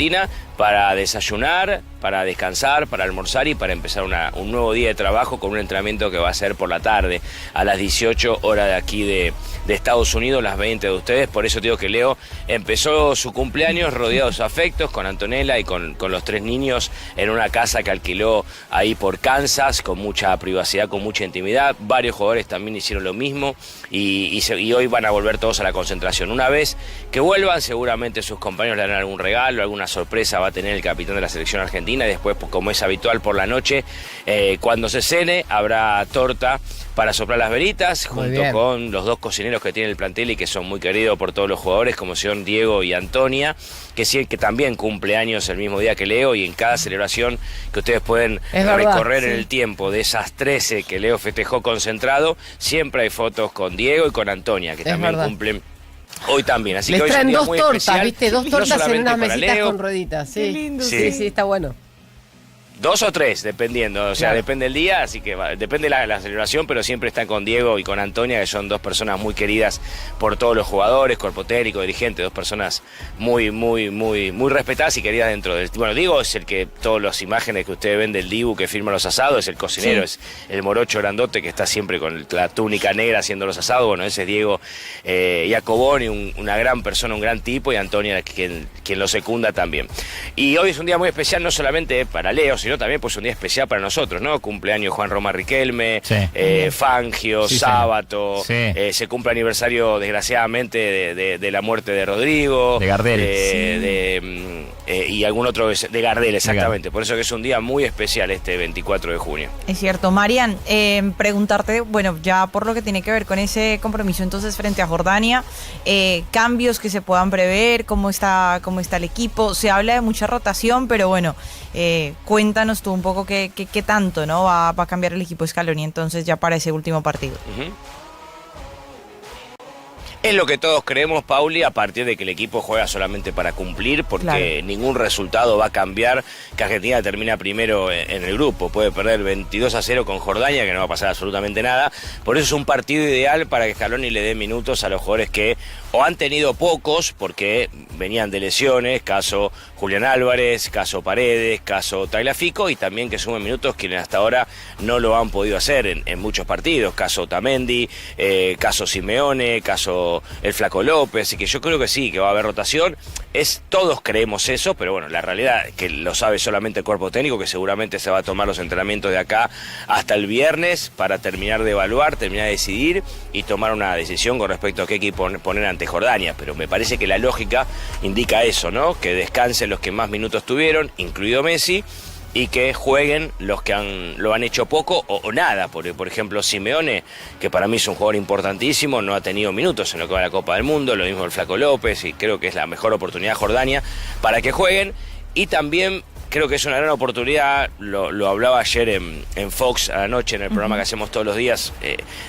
para desayunar, para descansar, para almorzar y para empezar un nuevo día de trabajo con un entrenamiento que va a ser por la tarde a las 18 horas de aquí de Estados Unidos, las 20 de ustedes. Por eso digo que Leo empezó su cumpleaños rodeado de sus afectos con Antonella y con los 3 niños en una casa que alquiló ahí por Kansas, con mucha privacidad, con mucha intimidad. Varios jugadores también hicieron lo mismo y hoy van a volver todos a la concentración. Una vez que vuelvan, seguramente sus compañeros le darán algún regalo, alguna sorpresa va a tener el capitán de la selección argentina, y después, pues, como es habitual por la noche, cuando se cene, habrá torta para soplar las velitas, junto con los 2 cocineros que tiene el plantel y que son muy queridos por todos los jugadores, como son Diego y Antonia, que también cumple años el mismo día que Leo, y en cada celebración que ustedes pueden recorrer en el tiempo de esas 13 que Leo festejó concentrado, siempre hay fotos con Diego y con Antonia, que también cumplen hoy también. Así les que hoy traen es un día 2 muy tortas, especial, ¿viste? 2 tortas no en unas para mesitas Leo. con rueditas. Sí. Qué lindo. Sí. Sí, está bueno. 2 o 3, dependiendo, o sea, depende del día, así que depende la celebración, pero siempre están con Diego y con Antonia, que son 2 personas muy queridas por todos los jugadores, cuerpo técnico, dirigente, 2 personas muy respetadas y queridas dentro del... Bueno, Diego es el que todas las imágenes que ustedes ven del Dibu que firma los asados, es el cocinero, es el morocho grandote que está siempre con la túnica negra haciendo los asados. Bueno, ese es Diego Jacoboni, una gran persona, un gran tipo, y Antonia quien lo secunda también. Y hoy es un día muy especial, no solamente para Leo, sino sino también pues un día especial para nosotros, ¿no? Cumpleaños Juan Román Riquelme, Sí. Fangio, Sí, Sábato, sí. Se cumple aniversario desgraciadamente de la muerte de Rodrigo, De Gardel. y algún otro de Gardel, exactamente. Por eso que es un día muy especial este 24 de junio. Es cierto. Marian, preguntarte, bueno, ya por lo que tiene que ver con ese compromiso entonces frente a Jordania, cambios que se puedan prever, cómo está el equipo. Se habla de mucha rotación, pero bueno, cuéntanos tú un poco qué tanto, ¿no? va a cambiar el equipo Scaloni entonces ya para ese último partido. Ujú. Es lo que todos creemos, Pauli, a partir de que el equipo juega solamente para cumplir, porque Claro. ningún resultado va a cambiar que Argentina termina primero en el grupo. Puede perder 22-0 con Jordania, que no va a pasar absolutamente nada. Por eso es un partido ideal para que Scaloni le dé minutos a los jugadores que o han tenido pocos, porque venían de lesiones, caso Julián Álvarez, caso Paredes, caso Tagliafico, y también que sumen minutos quienes hasta ahora no lo han podido hacer en muchos partidos, caso Otamendi, caso Simeone, caso el Flaco López, así que yo creo que sí, que va a haber rotación. Todos creemos eso, pero bueno, la realidad que lo sabe solamente el cuerpo técnico, que seguramente se va a tomar los entrenamientos de acá hasta el viernes para terminar de evaluar, terminar de decidir y tomar una decisión con respecto a qué equipo poner ante Jordania. Pero me parece que la lógica indica eso, ¿no? Que descansen los que más minutos tuvieron, incluido Messi, y que jueguen los que lo han hecho poco o nada. Por ejemplo, Simeone, que para mí es un jugador importantísimo, no ha tenido minutos en lo que va a la Copa del Mundo, lo mismo el Flaco López, y creo que es la mejor oportunidad Jordania para que jueguen. Y también creo que es una gran oportunidad, lo hablaba ayer en Fox a la noche, en el programa que hacemos todos los días,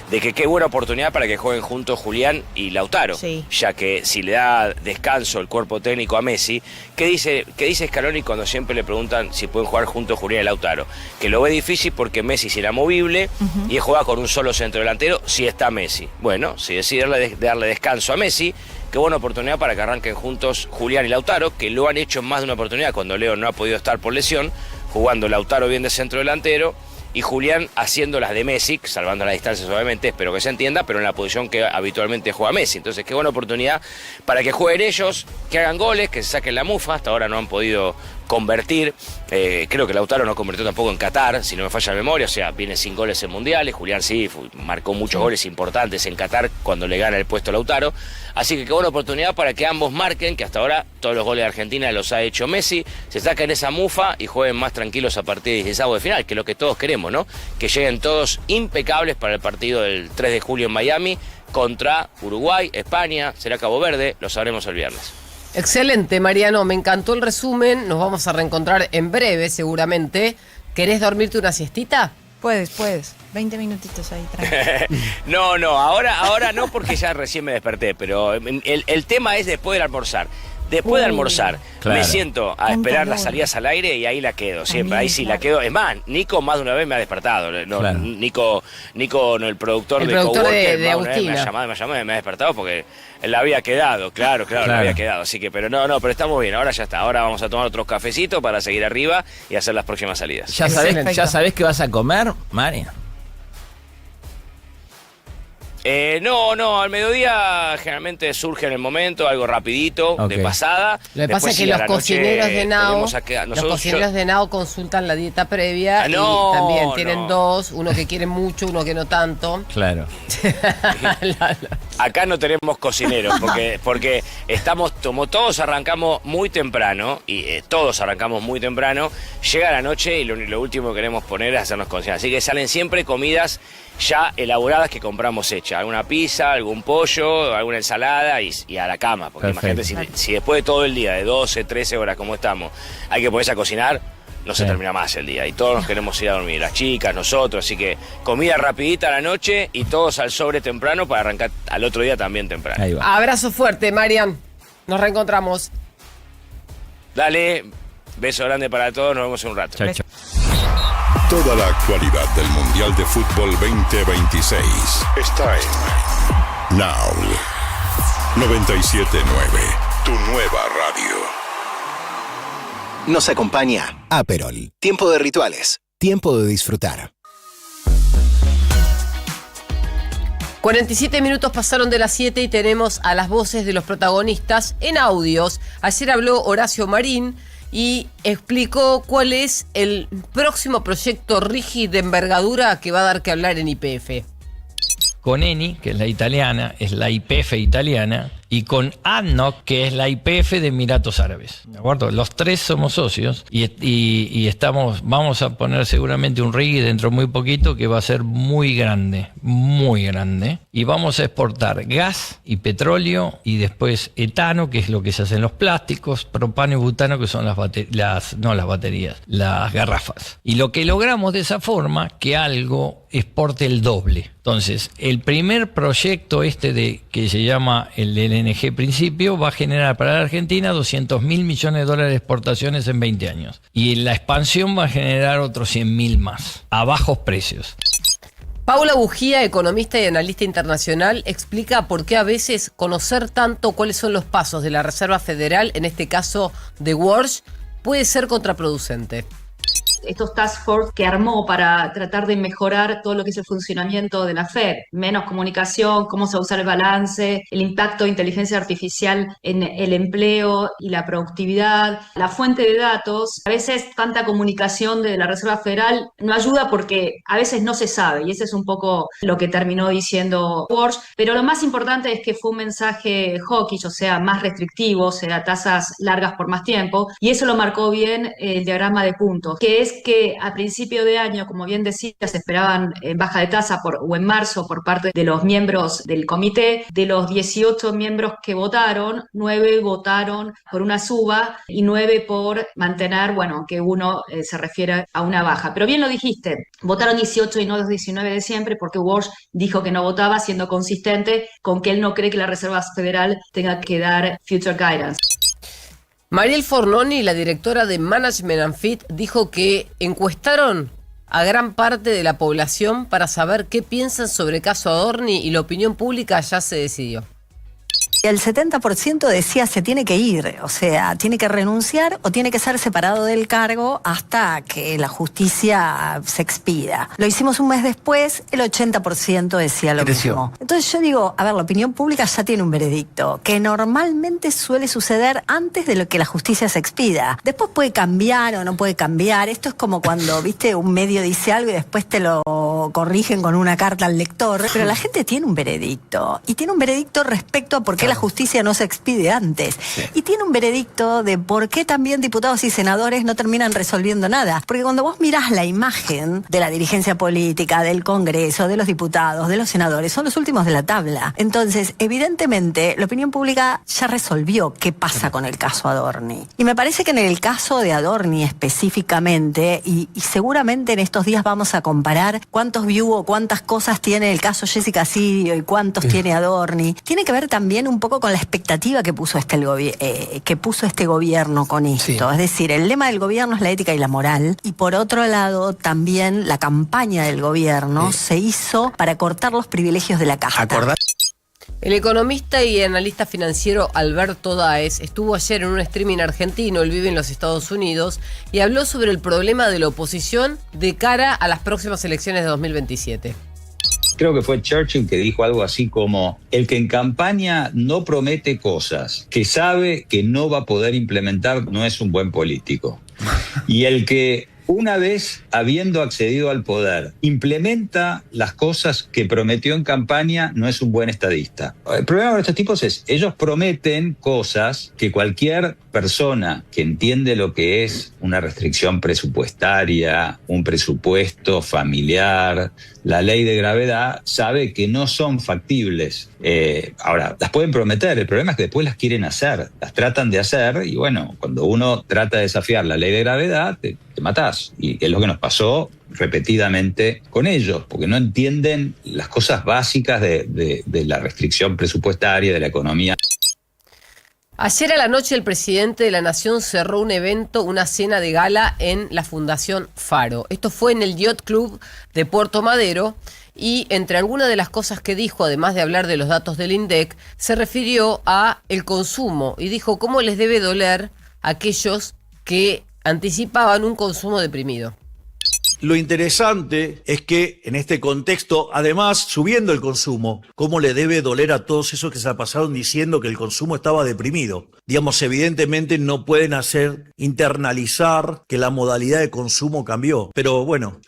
de que qué buena oportunidad para que jueguen juntos Julián y Lautaro, ya que si le da descanso el cuerpo técnico a Messi, ¿qué dice Scaloni cuando siempre le preguntan si pueden jugar juntos Julián y Lautaro? Que lo ve difícil porque Messi es inamovible y él juega con un solo centro delantero si está Messi. Bueno, si decide darle descanso a Messi, qué buena oportunidad para que arranquen juntos Julián y Lautaro, que lo han hecho en más de una oportunidad cuando Leo no ha podido estar por lesión, jugando Lautaro bien de centro delantero y Julián haciendo las de Messi, salvando las distancias obviamente, espero que se entienda, pero en la posición que habitualmente juega Messi. Entonces qué buena oportunidad para que jueguen ellos, que hagan goles, que se saquen la mufa. Hasta ahora no han podido convertir. Creo que Lautaro no convirtió tampoco en Qatar, si no me falla la memoria, o sea, viene sin goles en mundiales. Julián sí, marcó muchos goles importantes en Qatar cuando le gana el puesto a Lautaro. Así que qué buena oportunidad para que ambos marquen, que hasta ahora todos los goles de Argentina los ha hecho Messi, se saquen esa mufa y jueguen más tranquilos a partir del sábado de final, que es lo que todos queremos, ¿no? Que lleguen todos impecables para el partido del 3 de julio en Miami contra Uruguay, España, será Cabo Verde, lo sabremos el viernes. Excelente, Mariano, me encantó el resumen. Nos vamos a reencontrar en breve, seguramente. ¿Querés dormirte una siestita? Puedes. 20 minutitos ahí, tranquilo. No, ahora no, porque ya recién me desperté, pero el tema es después del almorzar. Después de almorzar, claro, me siento a esperar las salidas al aire y ahí la quedo, siempre. Ahí sí la quedo. Es más, Nico más de una vez me ha despertado. No, Claro. Nico, no, el productor de productor Coworker, de más de una vez Agustina. me ha llamado y me ha despertado porque él había quedado, claro, le había quedado. Así que, pero pero estamos bien, ahora ya está. Ahora vamos a tomar otros cafecitos para seguir arriba y hacer las próximas salidas. ¿Ya sabés qué vas a comer, Mari? No, al mediodía generalmente surge en el momento algo rapidito, Ok. de pasada. Lo que pasa Después es que sí, a los la noche cocineros de Nao, tenemos acá- los nosotros- cocineros de Nao consultan la dieta previa No, y también tienen no. dos, uno que quiere mucho, uno que no tanto. Claro. Acá no tenemos cocineros, porque estamos, como todos arrancamos muy temprano, y todos arrancamos muy temprano, llega la noche y lo último que queremos poner es hacernos cocinar. Así que salen siempre comidas ya elaboradas que compramos hechas. Alguna pizza, algún pollo, alguna ensalada y a la cama. Porque Perfecto. imagínate, si después de todo el día, de 12, 13 horas como estamos, hay que ponerse a cocinar, no se termina más el día. Y todos nos queremos ir a dormir, las chicas, nosotros. Así que comida rapidita a la noche y todos al sobre temprano para arrancar al otro día también temprano. Ahí va. Abrazo fuerte, Marian. Nos reencontramos. Dale, beso grande para todos, nos vemos en un rato. Chau, chau. Toda la actualidad del Mundial de Fútbol 2026 está en Now 97.9, tu nueva radio. Nos acompaña Aperol. Tiempo de rituales. Tiempo de disfrutar. 47 minutos pasaron de las 7 y tenemos a las voces de los protagonistas en audios. Ayer habló Horacio Marín, y explicó cuál es el próximo proyecto rígido de envergadura que va a dar que hablar en YPF. Con Eni, que es la italiana, es la YPF italiana, y con ADNOC, que es la YPF de Emiratos Árabes. ¿De acuerdo? Los tres somos socios y vamos a poner seguramente un rig dentro de muy poquito que va a ser muy grande, y vamos a exportar gas y petróleo y después etano, que es lo que se hace en los plásticos, propano y butano, que son las garrafas. Y lo que logramos de esa forma, que algo exporte el doble. Entonces, el primer proyecto que se llama el LNG Principio va a generar para la Argentina 200.000 millones de dólares de exportaciones en 20 años. Y la expansión va a generar otros 100.000 más, a bajos precios. Paula Bugía, economista y analista internacional, explica por qué a veces conocer tanto cuáles son los pasos de la Reserva Federal, en este caso de Walsh, puede ser contraproducente. Estos task force que armó para tratar de mejorar todo lo que es el funcionamiento de la Fed, menos comunicación, cómo se va a usar el balance, el impacto de inteligencia artificial en el empleo y la productividad, la fuente de datos. A veces tanta comunicación de la Reserva Federal no ayuda porque a veces no se sabe, y ese es un poco lo que terminó diciendo Walsh, pero lo más importante es que fue un mensaje hawkish, o sea, más restrictivo, o sea, tasas largas por más tiempo, y eso lo marcó bien el diagrama de puntos, que es que a principio de año, como bien decía, se esperaban baja de tasa o en marzo por parte de los miembros del comité. De los 18 miembros que votaron, 9 votaron por una suba y 9 por mantener, que uno se refiere a una baja. Pero bien lo dijiste, votaron 18 y no los 19 de siempre, porque Walsh dijo que no votaba, siendo consistente con que él no cree que la Reserva Federal tenga que dar future guidance. Mariel Fornoni, la directora de Management and Fit, dijo que encuestaron a gran parte de la población para saber qué piensan sobre el caso Adorni y la opinión pública ya se decidió. El 70% decía se tiene que ir, o sea, tiene que renunciar o tiene que ser separado del cargo hasta que la justicia se expida. Lo hicimos un mes después, el 80% decía lo mismo. Entonces yo digo, a ver, la opinión pública ya tiene un veredicto, que normalmente suele suceder antes de lo que la justicia se expida. Después puede cambiar o no puede cambiar. Esto es como cuando, viste, un medio dice algo y después te lo corrigen con una carta al lector. Pero la gente tiene un veredicto, y tiene un veredicto respecto a por qué la justicia no se expide antes. Sí. Y tiene un veredicto de por qué también diputados y senadores no terminan resolviendo nada. Porque cuando vos mirás la imagen de la dirigencia política, del Congreso, de los diputados, de los senadores, son los últimos de la tabla. Entonces, evidentemente, la opinión pública ya resolvió qué pasa con el caso Adorni. Y me parece que en el caso de Adorni específicamente, y seguramente en estos días vamos a comparar cuántos views o cuántas cosas tiene el caso Jessica Sirio y cuántos tiene Adorni, tiene que ver también un poco con la expectativa que puso este gobierno con esto. Sí. Es decir, el lema del gobierno es la ética y la moral, y por otro lado también la campaña del gobierno se hizo para cortar los privilegios de la casta. El economista y analista financiero Alberto Daes estuvo ayer en un streaming argentino, él vive en los Estados Unidos, y habló sobre el problema de la oposición de cara a las próximas elecciones de 2027. Creo que fue Churchill que dijo algo así como: el que en campaña no promete cosas que sabe que no va a poder implementar no es un buen político. Y el que, una vez habiendo accedido al poder, implementa las cosas que prometió en campaña, no es un buen estadista. El problema de estos tipos es, ellos prometen cosas que cualquier persona que entiende lo que es una restricción presupuestaria, un presupuesto familiar, la ley de gravedad, sabe que no son factibles. Ahora, las pueden prometer, el problema es que después las quieren hacer, las tratan de hacer, y bueno, cuando uno trata de desafiar la ley de gravedad, te matás. Y es lo que nos pasó repetidamente con ellos, porque no entienden las cosas básicas de la restricción presupuestaria, de la economía. Ayer a la noche el presidente de la Nación cerró un evento, una cena de gala en la Fundación Faro. Esto fue en el Yacht Club de Puerto Madero, y entre algunas de las cosas que dijo, además de hablar de los datos del INDEC, se refirió a el consumo y dijo cómo les debe doler a aquellos que anticipaban un consumo deprimido. lo interesante es que en este contexto, además, subiendo el consumo, ¿cómo le debe doler a todos esos que se pasaron diciendo que el consumo estaba deprimido? Digamos, evidentemente no pueden hacer internalizar que la modalidad de consumo cambió. Pero bueno,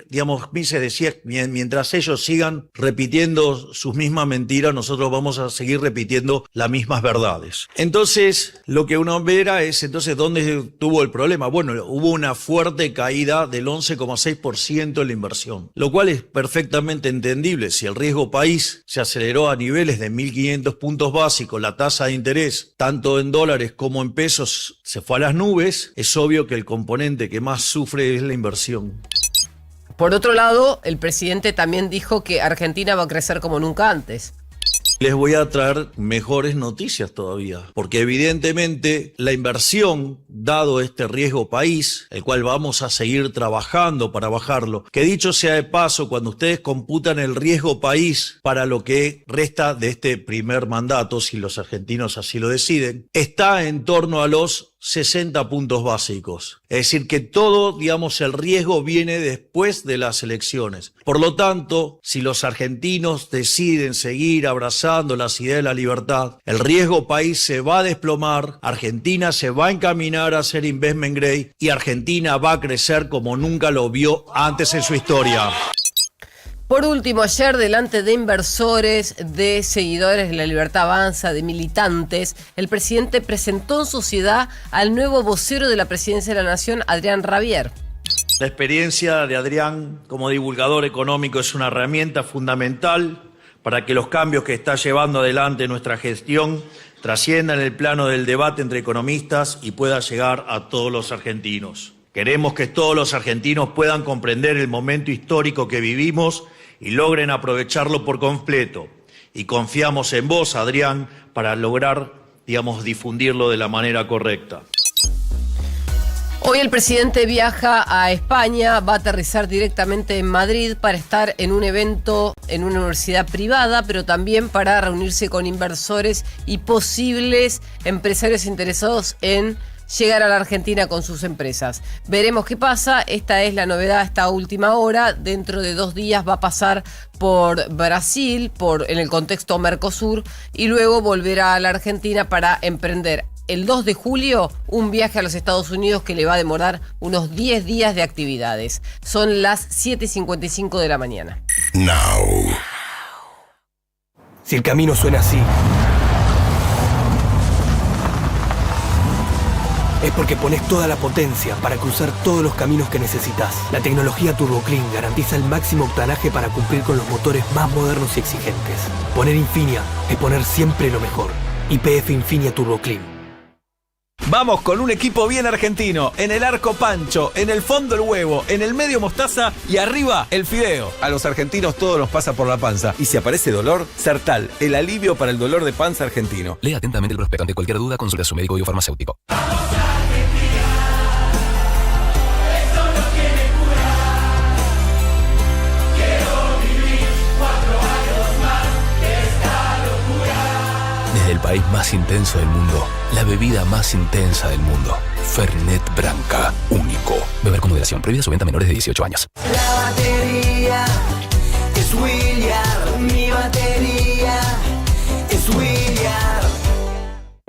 digamos, Mises decía, mientras ellos sigan repitiendo sus mismas mentiras, nosotros vamos a seguir repitiendo las mismas verdades. Entonces, lo que uno verá es, entonces, ¿dónde tuvo el problema? Bueno, hubo una fuerte caída del 11,6% en la inversión, lo cual es perfectamente entendible. Si el riesgo país se aceleró a niveles de 1.500 puntos básicos, la tasa de interés, tanto en dólares como en pesos, se fue a las nubes, es obvio que el componente que más sufre es la inversión. Por otro lado, el presidente también dijo que Argentina va a crecer como nunca antes. Les voy a traer mejores noticias todavía, porque evidentemente la inversión, dado este riesgo país, el cual vamos a seguir trabajando para bajarlo, que dicho sea de paso, cuando ustedes computan el riesgo país para lo que resta de este primer mandato, si los argentinos así lo deciden, está en torno a los 60 puntos básicos. Es decir, que todo, digamos, el riesgo viene después de las elecciones. Por lo tanto, si los argentinos deciden seguir abrazando las ideas de la libertad, el riesgo país se va a desplomar, Argentina se va a encaminar a ser investment grade y Argentina va a crecer como nunca lo vio antes en su historia. Por último, ayer delante de inversores, de seguidores de La Libertad Avanza, de militantes, el presidente presentó en sociedad al nuevo vocero de la Presidencia de la Nación, Adrián Rabier. La experiencia de Adrián como divulgador económico es una herramienta fundamental para que los cambios que está llevando adelante nuestra gestión trasciendan el plano del debate entre economistas y pueda llegar a todos los argentinos. Queremos que todos los argentinos puedan comprender el momento histórico que vivimos y logren aprovecharlo por completo. Y confiamos en vos, Adrián, para lograr, digamos, difundirlo de la manera correcta. Hoy el presidente viaja a España, va a aterrizar directamente en Madrid para estar en un evento en una universidad privada, pero también para reunirse con inversores y posibles empresarios interesados en llegar a la Argentina con sus empresas. Veremos qué pasa. Esta es la novedad, esta última hora. Dentro de 2 días va a pasar por Brasil, en el contexto Mercosur, y luego volverá a la Argentina para emprender el 2 de julio un viaje a los Estados Unidos que le va a demorar unos 10 días de actividades. Son las 7:55 de la mañana. Now. Si el camino suena así, es porque pones toda la potencia para cruzar todos los caminos que necesitas. La tecnología Turbo Clean garantiza el máximo octanaje para cumplir con los motores más modernos y exigentes. Poner Infinia es poner siempre lo mejor. YPF Infinia Turbo Clean. Vamos con un equipo bien argentino. En el arco Pancho, en el fondo el huevo, en el medio mostaza y arriba el fideo. A los argentinos todo nos pasa por la panza. Y si aparece dolor, Sertal, el alivio para el dolor de panza argentino. Lea atentamente el prospecto. Ante cualquier duda, consulte a su médico o farmacéutico. Desde el país más intenso del mundo, la bebida más intensa del mundo. Fernet Branca, único. Beber con moderación. Prohibida su venta a menores de 18 años. La batería es Williard. Mi batería es Williard.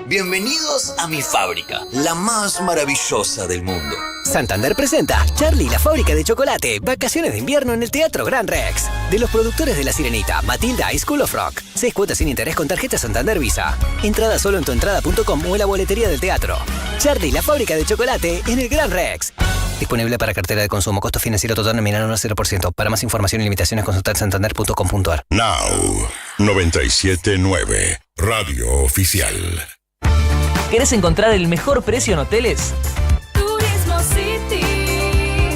Bienvenidos a mi fábrica, la más maravillosa del mundo. Santander presenta Charlie, la fábrica de chocolate. Vacaciones de invierno en el Teatro Gran Rex. De los productores de La Sirenita, Matilda y School of Rock. 6 cuotas sin interés con tarjeta Santander Visa. Entrada solo en tuentrada.com o en la boletería del teatro. Charlie, la fábrica de chocolate en el Gran Rex. Disponible para cartera de consumo. Costo financiero total nominal 0%. Para más información y limitaciones consultar santander.com.ar. Now 97.9 Radio Oficial. ¿Querés encontrar el mejor precio en hoteles? Turismo City.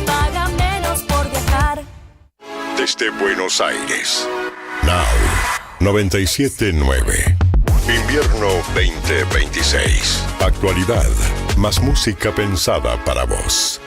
Paga menos por viajar. Desde Buenos Aires. Now 97.9. Invierno 2026. Actualidad. Más música pensada para vos.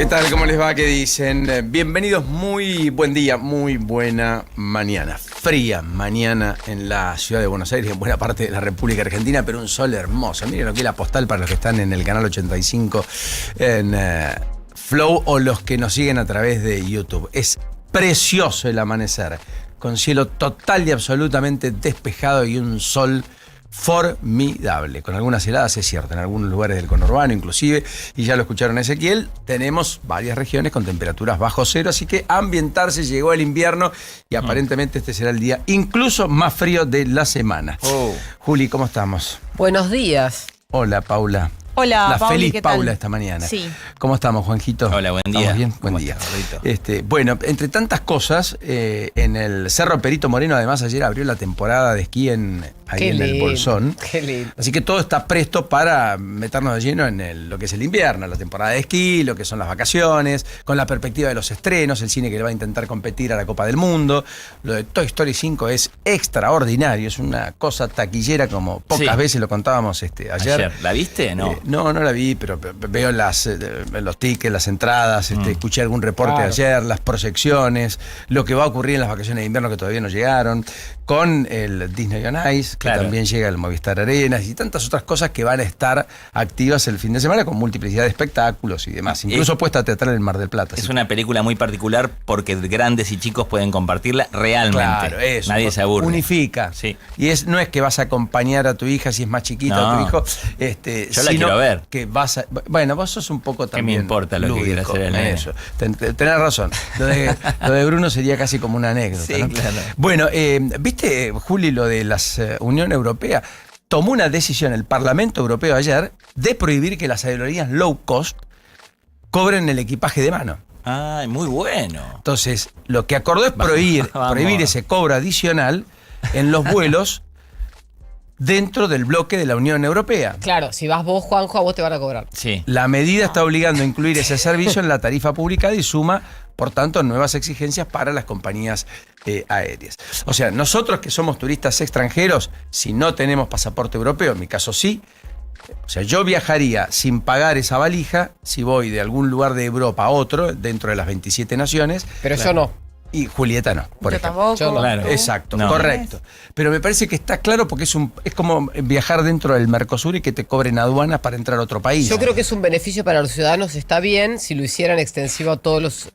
¿Qué tal? ¿Cómo les va? ¿Qué dicen? Bienvenidos, muy buen día, muy buena mañana. Fría mañana en la ciudad de Buenos Aires, en buena parte de la República Argentina, pero un sol hermoso. Miren lo que es la postal para los que están en el canal 85 en Flow o los que nos siguen a través de YouTube. Es precioso el amanecer, con cielo total y absolutamente despejado y un sol formidable, con algunas heladas, es cierto, en algunos lugares del conurbano inclusive, y ya lo escucharon a Ezequiel, tenemos varias regiones con temperaturas bajo cero, así que a ambientarse, llegó el invierno y aparentemente este será el día incluso más frío de la semana. Juli, ¿cómo estamos? Buenos días. Hola, Paula. Hola, la Pauli, feliz ¿qué tal? Paula esta mañana. Sí. ¿Cómo estamos, Juanjito? Hola, buen día. ¿Estamos bien? Buen día. Bueno, entre tantas cosas, en el Cerro Perito Moreno, además, ayer abrió la temporada de esquí ahí en el Bolsón. Qué lindo. Así que todo está presto para meternos de lleno en lo que es el invierno, la temporada de esquí, lo que son las vacaciones, con la perspectiva de los estrenos, el cine que le va a intentar competir a la Copa del Mundo. Lo de Toy Story 5 es extraordinario, es una cosa taquillera como pocas veces lo contábamos ayer. ¿La viste? No. No la vi, pero veo los tickets, las entradas, escuché algún reporte de ayer, las proyecciones, lo que va a ocurrir en las vacaciones de invierno que todavía no llegaron, con el Disney on Ice, que también llega el Movistar Arenas y tantas otras cosas que van a estar activas el fin de semana con multiplicidad de espectáculos y demás, incluso puesta teatral en Mar del Plata. Es una película muy particular porque grandes y chicos pueden compartirla realmente. Claro, eso. Nadie se aburre. Unifica. Sí. Y no es que vas a acompañar a tu hija si es más chiquita o tu hijo. Yo la quiero ver. Que vas a, bueno, vos sos un poco también. ¿Qué me importa lo que quiera hacer el nene? Eso. Tenés razón. Lo de Bruno sería casi como una anécdota. Sí, ¿no? Claro. Bueno, ¿viste, Juli, lo de la Unión Europea? Tomó una decisión el Parlamento Europeo ayer de prohibir que las aerolíneas low cost cobren el equipaje de mano. Ay, muy bueno. Entonces, lo que acordó es prohibir ese cobro adicional en los vuelos dentro del bloque de la Unión Europea. Claro, si vas vos, Juanjo, a vos te van a cobrar. Sí. La medida está obligando a incluir ese servicio en la tarifa publicada y suma, por tanto, nuevas exigencias para las compañías aéreas. O sea, nosotros que somos turistas extranjeros, si no tenemos pasaporte europeo, en mi caso sí, o sea, yo viajaría sin pagar esa valija si voy de algún lugar de Europa a otro, dentro de las 27 naciones. Pero yo no. Y Julieta no, por ejemplo. Tampoco. Yo no. Claro. Exacto, No. correcto. Pero me parece que está claro porque es como viajar dentro del Mercosur y que te cobren aduanas para entrar a otro país. Yo creo que es un beneficio para los ciudadanos, está bien. Si lo hicieran extensivo a todos los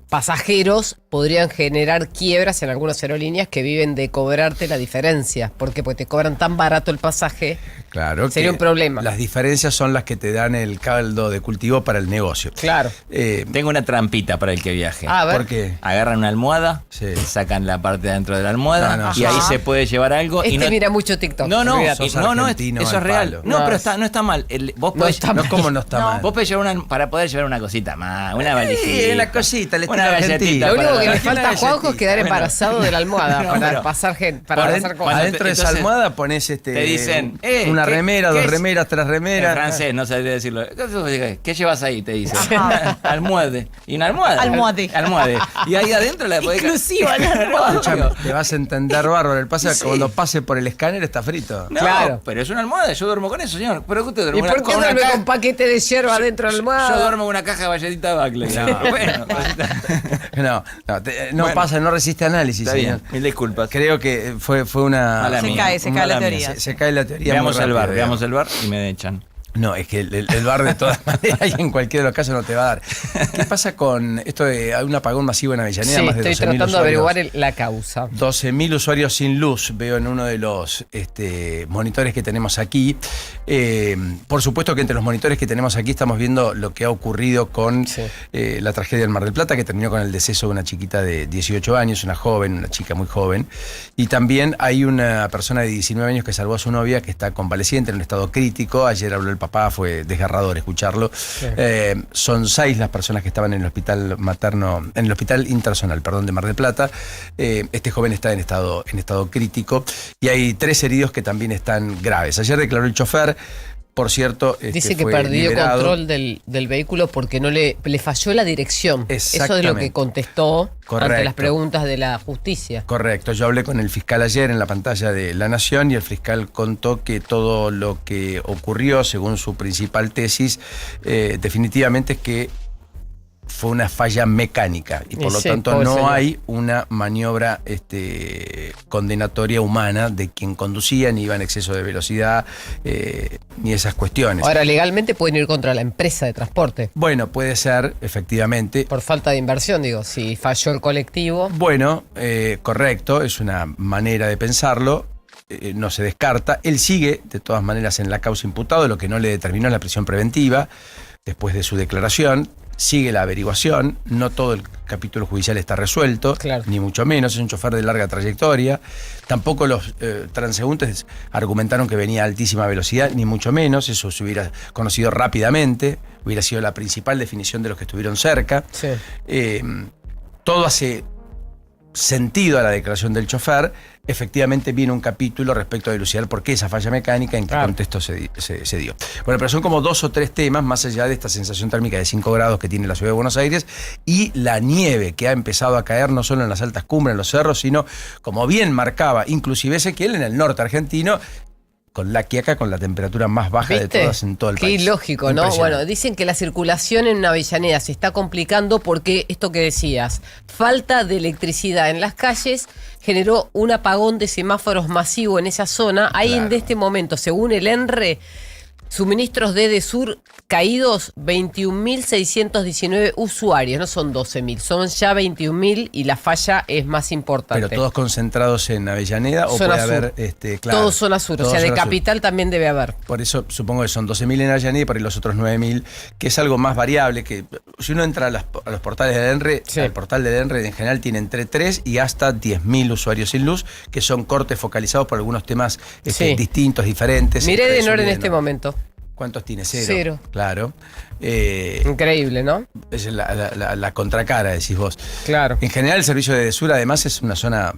pasajeros, podrían generar quiebras en algunas aerolíneas que viven de cobrarte la diferencia. ¿Por qué? Porque te cobran tan barato el pasaje. Claro. Sería un problema. Las diferencias son las que te dan el caldo de cultivo para el negocio. Claro. Tengo una trampita para el que viaje. A ver. ¿Por qué? Agarran una almohada, sacan la parte de adentro de la almohada y ahí se puede llevar algo. Y mira mucho TikTok. No, sos argentino eso es al real. palo. No, pero no está mal. Vos podés, ¿Cómo no está mal? Vos podés llevar para poder llevar una cosita más, una valijita. Sí, una cosita, le una galletita. Lo único para que la- le falta a Juanjo es quedar embarazado de la almohada No, para pero- pasar cosas. Adentro de esa Entonces, almohada pones te dicen, una ¿qué- remera, qué dos es? remeras, tres En remeras. francés, no sabría decirlo. ¿Qué llevas ahí? Te dicen. Almohade. ¿Y una almohada? Almohade. Almohade. Y ahí adentro la podés... Inclusiva la almohada. Escuchame, te vas a entender bárbaro. El pasa que cuando pase por el escáner está frito. No, Claro. pero es una almohada. Yo duermo con eso, señor. ¿Pero qué usted duerme ¿Y por qué duerme con paquete de yerba dentro de la almohada? Yo duermo con una caja de galletita Bacle. Bueno, No Bueno. pasa, no resiste análisis, está señor. bien. Mil disculpas. Creo que fue una... Mala mía. Se cae la teoría. Se cae la teoría. Veamos muy el rápido, bar, veamos el bar y me echan. No, es que el bar de todas maneras y en cualquiera de los casos no te va a dar. ¿Qué pasa con esto de hay un apagón masivo en Avellaneda? Sí, Más de estoy 12.000 tratando de usuarios. averiguar la causa. 12.000 usuarios sin luz, veo en uno de los monitores que tenemos aquí. Por supuesto que entre los monitores que tenemos aquí estamos viendo lo que ha ocurrido con la tragedia del Mar del Plata, que terminó con el deceso de una chiquita de 18 años, una chica muy joven. Y también hay una persona de 19 años que salvó a su novia, que está convaleciente en un estado crítico. Ayer habló el papá, fue desgarrador escucharlo. Son 6 las personas que estaban en el hospital interzonal, de Mar del Plata. Este joven está en estado crítico y hay 3 heridos que también están graves. Ayer declaró el chofer. Por cierto, dice que fue perdió liberado. control del vehículo porque le falló la dirección. Eso es lo que contestó ante las preguntas de la justicia. Correcto, yo hablé con el fiscal ayer en la pantalla de La Nación y el fiscal contó que todo lo que ocurrió, según su principal tesis, definitivamente es que fue una falla mecánica y por lo tanto no hay una maniobra condenatoria humana de quien conducía, ni iba en exceso de velocidad, ni esas cuestiones. Ahora, legalmente pueden ir contra la empresa de transporte. Bueno, puede ser, efectivamente. Por falta de inversión, digo, si falló el colectivo. Bueno, correcto, es una manera de pensarlo. No se descarta. Él sigue, de todas maneras, en la causa imputado, lo que no le determinó la prisión preventiva después de su declaración. Sigue la averiguación, no todo el capítulo judicial está resuelto, ni mucho menos, es un chofer de larga trayectoria. Tampoco los transeúntes argumentaron que venía a altísima velocidad, ni mucho menos, eso se hubiera conocido rápidamente, hubiera sido la principal definición de los que estuvieron cerca. Sí. Todo hace sentido a la declaración del chofer. Efectivamente viene un capítulo respecto a dilucidar por qué esa falla mecánica, en qué contexto se dio. Bueno, pero son como 2 o 3 temas, más allá de esta sensación térmica de 5 grados que tiene la ciudad de Buenos Aires y la nieve que ha empezado a caer no solo en las altas cumbres, en los cerros, sino, como bien marcaba inclusive Ezequiel, en el norte argentino, con La Quiaca, con la temperatura más baja de todas en todo el país. Qué ilógico, ¿no? Bueno, dicen que la circulación en Avellaneda se está complicando porque esto que decías, falta de electricidad en las calles, generó un apagón de semáforos masivo en esa zona. Hay en este momento, según el ENRE, suministros de EDESUR caídos 21.619 usuarios, no son 12.000, son ya 21.000 y la falla es más importante. ¿Pero todos concentrados en Avellaneda o zona puede sur. haber Todos zona sur, o sea, de capital sur. También debe haber. Por eso supongo que son 12.000 en Avellaneda y por ahí los otros 9.000, que es algo más variable, que si uno entra a los portales del ENRE, el portal del ENRE en general tiene entre 3 y hasta 10.000 usuarios sin luz, que son cortes focalizados por algunos temas distintos, diferentes. Miré Edenor en este momento. ¿Cuántos tiene? 0. 0. Claro. Increíble, ¿no? Es la contracara, decís vos. Claro. En general, el servicio de EDESUR, además, es una zona,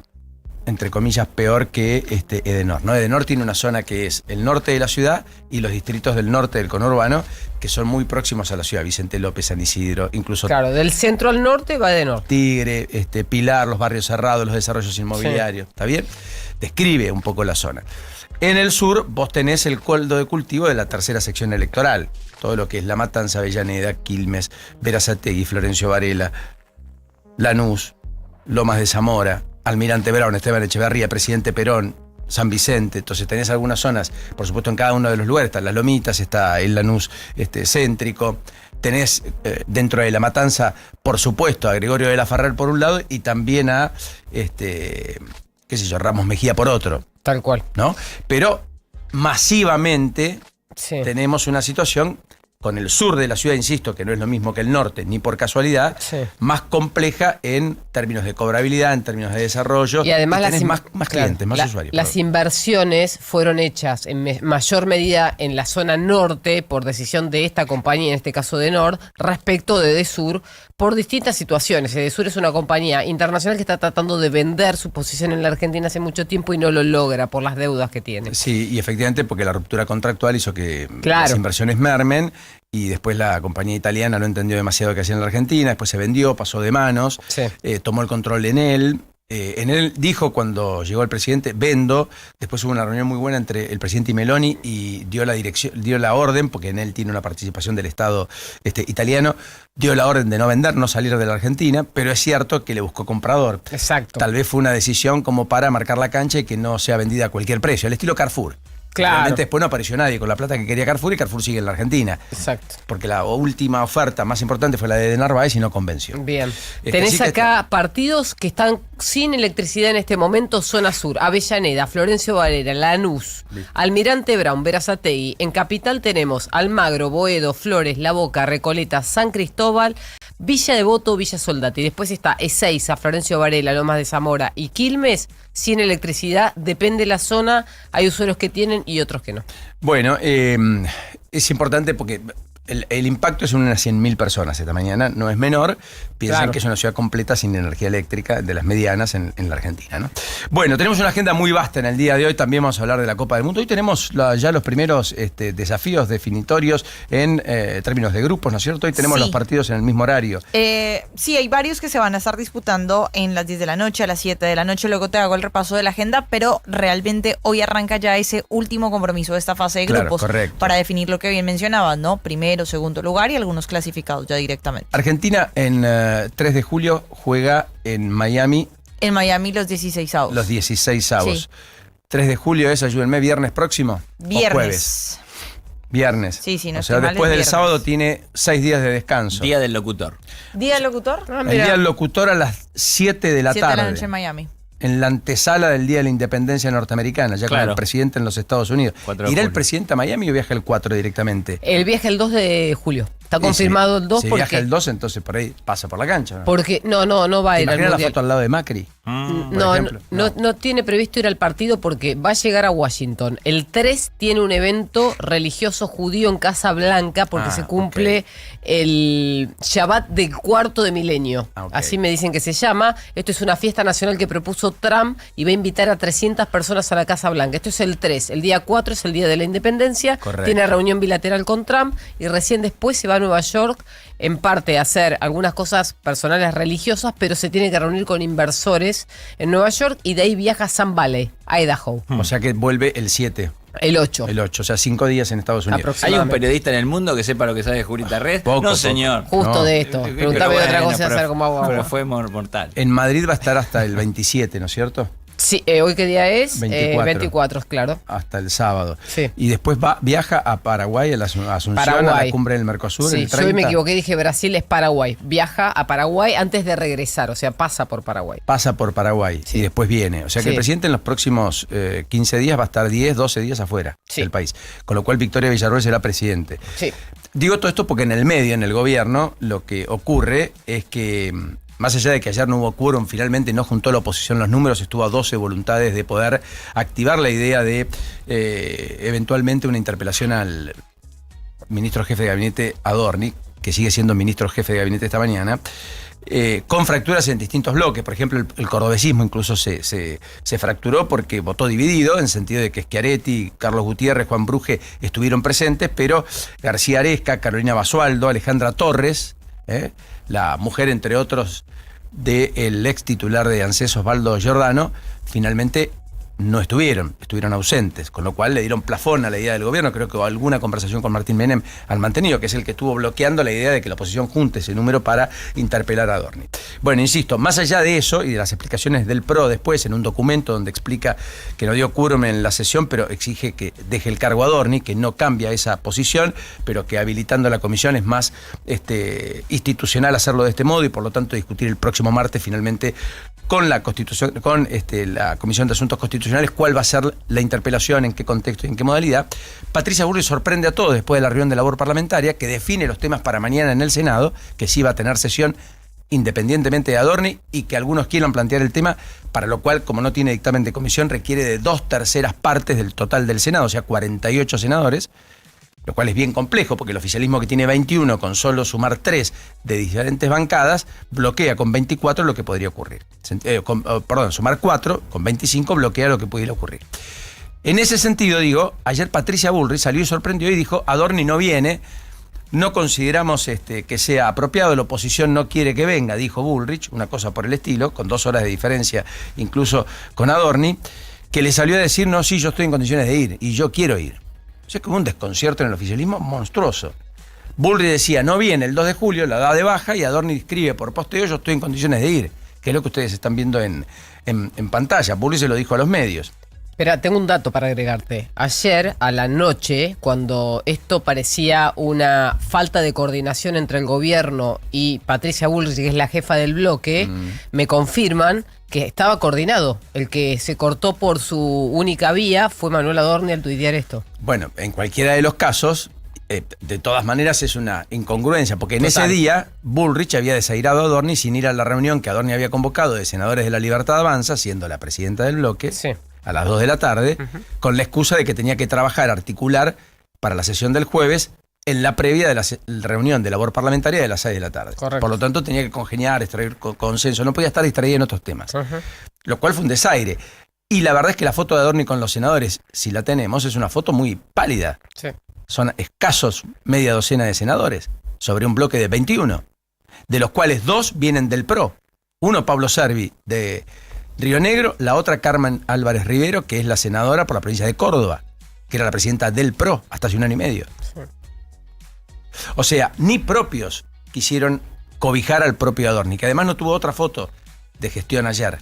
entre comillas, peor que Edenor, ¿no? Edenor tiene una zona que es el norte de la ciudad y los distritos del norte del conurbano, que son muy próximos a la ciudad. Vicente López, San Isidro, incluso... Claro, del centro al norte va Edenor. Tigre, Pilar, los barrios cerrados, los desarrollos inmobiliarios. ¿Está bien? Describe un poco la zona. En el sur, vos tenés el caldo de cultivo de la tercera sección electoral. Todo lo que es La Matanza, Avellaneda, Quilmes, Berazategui, Florencio Varela, Lanús, Lomas de Zamora, Almirante Brown, Esteban Echeverría, Presidente Perón, San Vicente. Entonces tenés algunas zonas, por supuesto en cada uno de los lugares, están Las Lomitas, está el Lanús céntrico. Tenés dentro de La Matanza, por supuesto, a Gregorio de la Ferrer por un lado y también a, qué sé yo, Ramos Mejía por otro. Tal cual. ¿No? Pero masivamente tenemos una situación con el sur de la ciudad, insisto, que no es lo mismo que el norte, ni por casualidad, más compleja en términos de cobrabilidad, en términos de desarrollo. Y además tenés más clientes, más usuarios. Las inversiones fueron hechas en mayor medida en la zona norte por decisión de esta compañía, en este caso de Nord, respecto de EDESUR, por distintas situaciones. EDESUR es una compañía internacional que está tratando de vender su posición en la Argentina hace mucho tiempo y no lo logra por las deudas que tiene. Sí, y efectivamente porque la ruptura contractual hizo que las inversiones mermen. Y después la compañía italiana no entendió demasiado qué hacía en la Argentina, después se vendió, pasó de manos, tomó el control en él. En él dijo cuando llegó el presidente, vendo. Después hubo una reunión muy buena entre el presidente y Meloni y dio la orden, porque en él tiene una participación del Estado italiano, dio la orden de no vender, no salir de la Argentina, pero es cierto que le buscó comprador. Exacto. Tal vez fue una decisión como para marcar la cancha y que no sea vendida a cualquier precio, al estilo Carrefour. Claro. Realmente después no apareció nadie con la plata que quería Carrefour y Carrefour sigue en la Argentina. Exacto. Porque la última oferta más importante fue la de Narváez y no convenció. Bien. Tenés acá partidos que están sin electricidad en este momento, zona sur. Avellaneda, Florencio Varela, Lanús, Almirante Brown, Berazategui. En Capital tenemos Almagro, Boedo, Flores, La Boca, Recoleta, San Cristóbal, Villa Devoto, Villa Soldati. Después está Ezeiza, Florencio Varela, Lomas de Zamora y Quilmes sin electricidad. Depende de la zona, hay usuarios que tienen y otros que no. Bueno, es importante porque el impacto es en unas 100.000 personas esta mañana, no es menor. Piensan que es una ciudad completa sin energía eléctrica, de las medianas en la Argentina, ¿no? Bueno, tenemos una agenda muy vasta en el día de hoy. También vamos a hablar de la Copa del Mundo. Hoy tenemos ya los primeros desafíos definitorios en términos de grupos, ¿no es cierto? Hoy tenemos los partidos en el mismo horario. Sí, hay varios que se van a estar disputando en las 10 de la noche, a las 7 de la noche. Luego te hago el repaso de la agenda, pero realmente hoy arranca ya ese último compromiso de esta fase de grupos. Correcto. Para definir lo que bien mencionabas, ¿no? Primero primero, segundo lugar y algunos clasificados ya directamente. Argentina en 3 de julio juega en Miami. En Miami los 16avos. Los 16avos. Sí. 3 de julio es, ayúdenme, ¿viernes próximo? Viernes. ¿O jueves? Viernes. Sí, sí, no O sea, estoy mal, después es del viernes. sábado tiene 6 días de descanso. Día del locutor. ¿Día del locutor? El día del locutor a las 7 de la 7 de tarde. la noche en Miami. En la antesala del Día de la Independencia Norteamericana, ya con Claro. el presidente en los Estados Unidos. 4 de ¿Irá el julio. presidente a Miami o viaja el 4 directamente? El viaje el 2 de julio. Está confirmado el 2 Si porque... viaja el 2, entonces por ahí pasa por la cancha. ¿No? Porque no va a ¿Te ir al imaginas la Mundial. foto al lado de Macri? No, ejemplo? no tiene previsto ir al partido porque va a llegar a Washington. El 3 tiene un evento religioso judío en Casa Blanca porque se cumple el Shabbat del cuarto de milenio. Así me dicen que se llama. Esto es una fiesta nacional que propuso Trump y va a invitar a 300 personas a la Casa Blanca. Esto es el 3. El día 4 es el día de la independencia. Correcto. Tiene reunión bilateral con Trump y recién después se va a Nueva York en parte a hacer algunas cosas personales religiosas, pero se tiene que reunir con inversores en Nueva York y de ahí viaja a Sun Valley, Idaho. O sea que vuelve el 7. El 8. El 8, o sea, 5 días en Estados Unidos. ¿Hay un periodista en el mundo que sepa lo que sabe Jurita Red? No, señor. Justo de esto. Preguntame de otra cosa y hacer como agua. Pero fue mortal. En Madrid va a estar hasta el 27, ¿no es cierto? Sí, ¿hoy qué día es? 24. 24, claro. Hasta el sábado. Sí. Y después viaja a Paraguay, a la Asunción, a la cumbre del Mercosur. Sí, el yo 30. me equivoqué, dije Brasil es Paraguay. Viaja a Paraguay antes de regresar, o sea, pasa por Paraguay. Pasa por Paraguay y después viene. O sea que Sí. el presidente en los próximos 15 días va a estar 10, 12 días afuera del país. Con lo cual Victoria Villarroel será presidente. Sí. Digo todo esto porque en el medio, en el gobierno, lo que ocurre es que, más allá de que ayer no hubo quórum, finalmente no juntó la oposición los números, estuvo a 12 voluntades de poder activar la idea de eventualmente una interpelación al ministro jefe de gabinete Adorni, que sigue siendo ministro jefe de gabinete esta mañana, con fracturas en distintos bloques. Por ejemplo, el cordobesismo incluso se fracturó porque votó dividido, en sentido de que Schiaretti, Carlos Gutiérrez, Juan Bruje estuvieron presentes, pero García Aresca, Carolina Basualdo, Alejandra Torres, la mujer, entre otros, del ex titular de ANSES, Osvaldo Giordano, finalmente no estuvieron ausentes, con lo cual le dieron plafón a la idea del gobierno. Creo que alguna conversación con Martín Menem han mantenido, que es el que estuvo bloqueando la idea de que la oposición junte ese número para interpelar a Adorni. Bueno, insisto, más allá de eso y de las explicaciones del PRO después en un documento donde explica que no dio quórum en la sesión, pero exige que deje el cargo a Adorni, que no cambia esa posición, pero que habilitando la comisión es más institucional hacerlo de este modo y por lo tanto discutir el próximo martes finalmente con la Constitución, con la Comisión de Asuntos Constitucionales, cuál va a ser la interpelación, en qué contexto y en qué modalidad. Patricia Bullrich sorprende a todos después de la reunión de labor parlamentaria, que define los temas para mañana en el Senado, que sí va a tener sesión independientemente de Adorni, y que algunos quieran plantear el tema, para lo cual, como no tiene dictamen de comisión, requiere de 2/3 partes del total del Senado, o sea, 48 senadores, lo cual es bien complejo, porque el oficialismo, que tiene 21, con solo sumar 3 de diferentes bancadas, bloquea con 24 lo que podría ocurrir. Sumar 4 con 25 bloquea lo que pudiera ocurrir. En ese sentido, digo, ayer Patricia Bullrich salió y sorprendió y dijo: Adorni no viene, no consideramos que sea apropiado, la oposición no quiere que venga, dijo Bullrich, una cosa por el estilo, con 2 horas de diferencia incluso con Adorni, que le salió a decir: no, sí, yo estoy en condiciones de ir y yo quiero ir. O sea, como un desconcierto en el oficialismo monstruoso. Bullrich decía: no viene el 2 de julio, la da de baja, y Adorni escribe por posteo: yo estoy en condiciones de ir, que es lo que ustedes están viendo en pantalla. Bullrich se lo dijo a los medios. Espera, tengo un dato para agregarte. Ayer a la noche, cuando esto parecía una falta de coordinación entre el gobierno y Patricia Bullrich, que es la jefa del bloque, me confirman que estaba coordinado. El que se cortó por su única vía fue Manuel Adorni al tuitear esto. Bueno, en cualquiera de los casos, de todas maneras es una incongruencia, porque en ese día Bullrich había desairado a Adorni sin ir a la reunión que Adorni había convocado de senadores de la Libertad Avanza, siendo la presidenta del bloque, a las 2 de la tarde, con la excusa de que tenía que trabajar, articular para la sesión del jueves, en la previa de la reunión de labor parlamentaria de las 6 de la tarde. Correcto. Por lo tanto, tenía que congeniar, extraer consenso, no podía estar distraída en otros temas. Lo cual fue un desaire. Y la verdad es que la foto de Adorni con los senadores, si la tenemos, es una foto muy pálida. Sí. Son escasos media docena de senadores sobre un bloque de 21, de los cuales 2 vienen del PRO. Uno, Pablo Servi, de Río Negro, la otra, Carmen Álvarez Rivero, que es la senadora por la provincia de Córdoba, que era la presidenta del PRO hasta hace 1 año y medio. O sea, ni propios quisieron cobijar al propio Adorni, que además no tuvo otra foto de gestión ayer.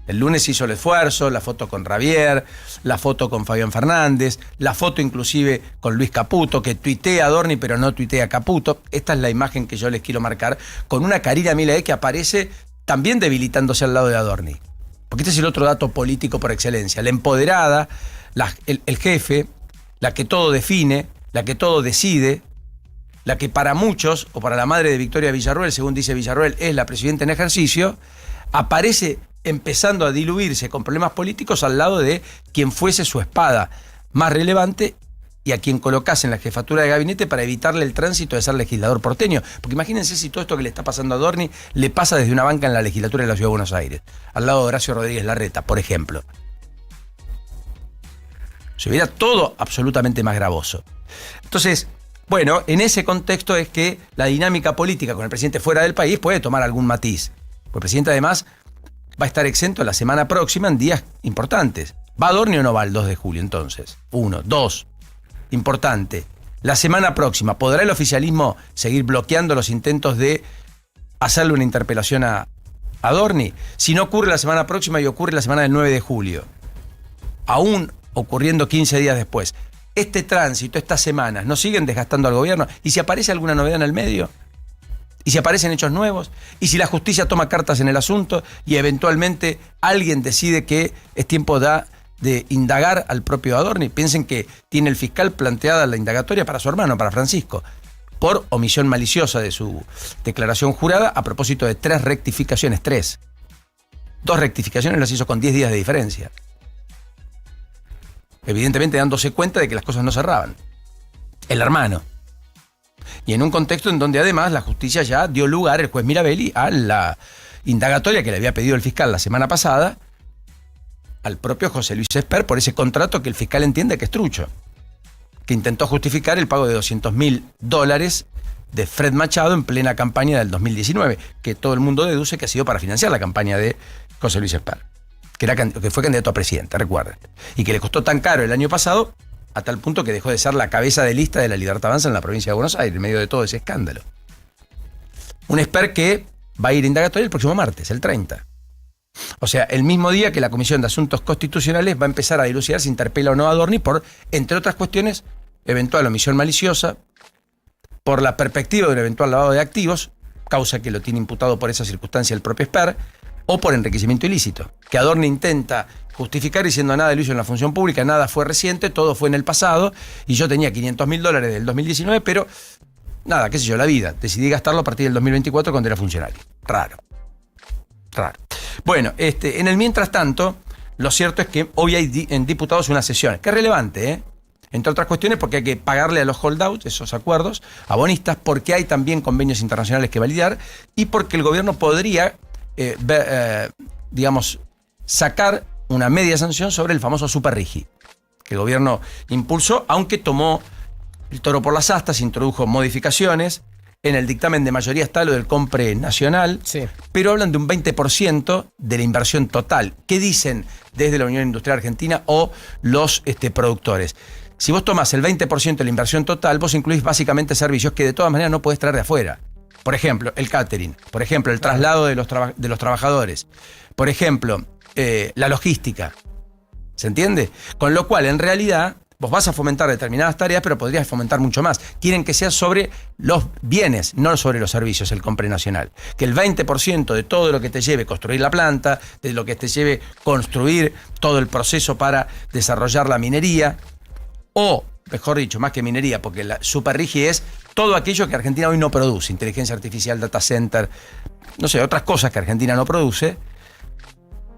El lunes hizo el esfuerzo, la foto con Javier, la foto con Fabián Fernández, la foto inclusive con Luis Caputo, que tuitea a Adorni pero no tuitea a Caputo. Esta es la imagen que yo les quiero marcar, con una Karina Milei que aparece también debilitándose al lado de Adorni. Porque este es el otro dato político por excelencia. La empoderada, el jefe, la que todo define, la que todo decide, la que para muchos, o para la madre de Victoria Villarroel, según dice Villarroel, es la presidenta en ejercicio, aparece empezando a diluirse con problemas políticos al lado de quien fuese su espada más relevante y a quien colocase en la jefatura de gabinete para evitarle el tránsito de ser legislador porteño. Porque imagínense si todo esto que le está pasando a Adorni le pasa desde una banca en la legislatura de la Ciudad de Buenos Aires, al lado de Horacio Rodríguez Larreta, por ejemplo. Se hubiera todo absolutamente más gravoso. Entonces, bueno, en ese contexto es que la dinámica política con el presidente fuera del país puede tomar algún matiz. Porque el presidente además va a estar exento la semana próxima en días importantes. ¿Va Adorni o no va el 2 de julio entonces? 1, 2. Importante. La semana próxima, ¿podrá el oficialismo seguir bloqueando los intentos de hacerle una interpelación a Adorni? Si no ocurre la semana próxima y ocurre la semana del 9 de julio, aún ocurriendo 15 días después, este tránsito, estas semanas, ¿no siguen desgastando al gobierno? ¿Y si aparece alguna novedad en el medio? ¿Y si aparecen hechos nuevos? ¿Y si la justicia toma cartas en el asunto y eventualmente alguien decide que es tiempo de indagar al propio Adorni? Piensen que tiene el fiscal planteada la indagatoria para su hermano, para Francisco, por omisión maliciosa de su declaración jurada a propósito de 3 rectificaciones. 3. 2 rectificaciones las hizo con 10 días de diferencia. Evidentemente dándose cuenta de que las cosas no cerraban. El hermano. Y en un contexto en donde además la justicia ya dio lugar, el juez Mirabelli, a la indagatoria que le había pedido el fiscal la semana pasada al propio José Luis Esper por ese contrato que el fiscal entiende que es trucho, que intentó justificar el pago de $200.000 de Fred Machado en plena campaña del 2019, que todo el mundo deduce que ha sido para financiar la campaña de José Luis Esper, que fue candidato a presidente, recuerden, y que le costó tan caro el año pasado a tal punto que dejó de ser la cabeza de lista de la Libertad Avanza en la provincia de Buenos Aires, en medio de todo ese escándalo. Un Esper que va a ir indagatoria el próximo martes, el 30. O sea, el mismo día que la Comisión de Asuntos Constitucionales va a empezar a dilucidar si interpela o no a Adorni por, entre otras cuestiones, eventual omisión maliciosa, por la perspectiva de un eventual lavado de activos, causa que lo tiene imputado por esa circunstancia el propio Esper, o por enriquecimiento ilícito, que Adorni intenta justificar diciendo nada lo hizo en la función pública, nada fue reciente, todo fue en el pasado, y yo tenía $500.000 del 2019, pero nada, qué sé yo, la vida, decidí gastarlo a partir del 2024 cuando era funcionario. Raro. Bueno, en el mientras tanto, lo cierto es que hoy hay en diputados una sesión, que es relevante, entre otras cuestiones porque hay que pagarle a los holdouts, esos acuerdos, a bonistas, porque hay también convenios internacionales que validar, y porque el gobierno podría sacar una media sanción sobre el famoso Super Rigi, que el gobierno impulsó, aunque tomó el toro por las astas, introdujo modificaciones. En el dictamen de mayoría está lo del compre nacional, sí, pero hablan de un 20% de la inversión total. ¿Qué dicen desde la Unión Industrial Argentina o los productores? Si vos tomás el 20% de la inversión total, vos incluís básicamente servicios que de todas maneras no podés traer de afuera. Por ejemplo, el catering, por ejemplo, el traslado de los trabajadores, por ejemplo, la logística. ¿Se entiende? Con lo cual, en realidad, vos vas a fomentar determinadas tareas, pero podrías fomentar mucho más. Quieren que sea sobre los bienes, no sobre los servicios, el compre nacional. Que el 20% de todo lo que te lleve construir la planta, de lo que te lleve construir todo el proceso para desarrollar la minería, o, mejor dicho, más que minería, porque la Super Rigi es todo aquello que Argentina hoy no produce, inteligencia artificial, data center, no sé, otras cosas que Argentina no produce,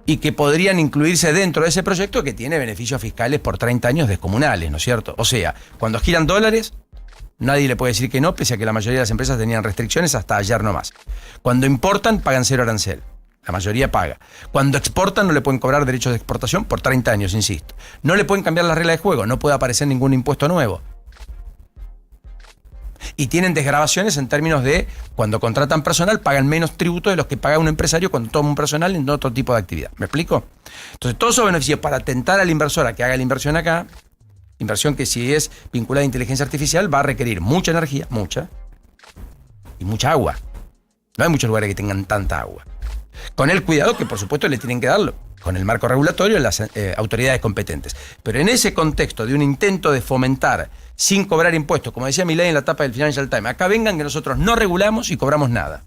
y que podrían incluirse dentro de ese proyecto que tiene beneficios fiscales por 30 años descomunales, ¿no es cierto? O sea, cuando giran dólares, nadie le puede decir que no, pese a que la mayoría de las empresas tenían restricciones hasta ayer nomás. Cuando importan, pagan 0 arancel. La mayoría paga. Cuando exportan, no le pueden cobrar derechos de exportación por 30 años, insisto. No le pueden cambiar las reglas de juego, no puede aparecer ningún impuesto nuevo. Y tienen desgravaciones en términos de cuando contratan personal, pagan menos tributo de los que paga un empresario cuando toma un personal en otro tipo de actividad. ¿Me explico? Entonces, todos esos beneficios para tentar al inversor a que haga la inversión acá, inversión que si es vinculada a inteligencia artificial va a requerir mucha energía, mucha, y mucha agua. No hay muchos lugares que tengan tanta agua. Con el cuidado que, por supuesto, le tienen que darlo con el marco regulatorio las autoridades competentes. Pero en ese contexto de un intento de fomentar sin cobrar impuestos, como decía Milei en la tapa del Financial Times, acá vengan que nosotros no regulamos y cobramos nada.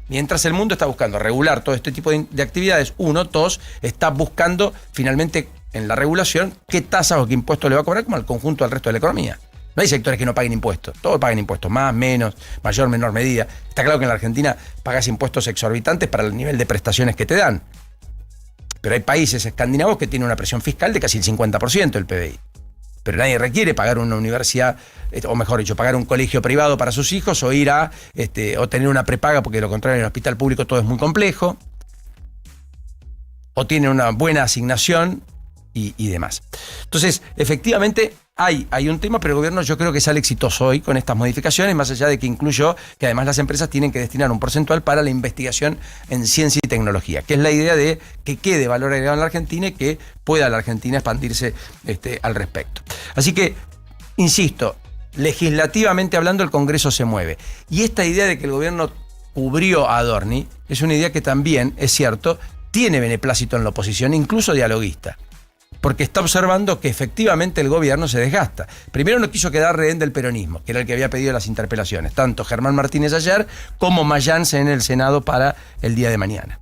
Mientras el mundo está buscando regular todo este tipo de actividades, dos, está buscando finalmente en la regulación qué tasas o qué impuestos le va a cobrar como al conjunto del resto de la economía. No hay sectores que no paguen impuestos, todos pagan impuestos, más, menos, mayor, menor medida. Está claro que en la Argentina pagas impuestos exorbitantes para el nivel de prestaciones que te dan. Pero hay países escandinavos que tienen una presión fiscal de casi el 50% del PBI. Pero nadie requiere pagar una universidad, o mejor dicho, pagar un colegio privado para sus hijos o ir a, o tener una prepaga, porque de lo contrario en el hospital público todo es muy complejo. O tienen una buena asignación y demás. Entonces, efectivamente, hay un tema, pero el gobierno yo creo que sale exitoso hoy con estas modificaciones, más allá de que incluyó que además las empresas tienen que destinar un porcentual para la investigación en ciencia y tecnología, que es la idea de que quede valor agregado en la Argentina y que pueda la Argentina expandirse al respecto. Así que, insisto, legislativamente hablando el Congreso se mueve. Y esta idea de que el gobierno cubrió a Adorni es una idea que también, es cierto, tiene beneplácito en la oposición, incluso dialoguista. Porque está observando que efectivamente el gobierno se desgasta. Primero no quiso quedar rehén del peronismo, que era el que había pedido las interpelaciones, tanto Germán Martínez ayer como Mayans en el Senado para el día de mañana.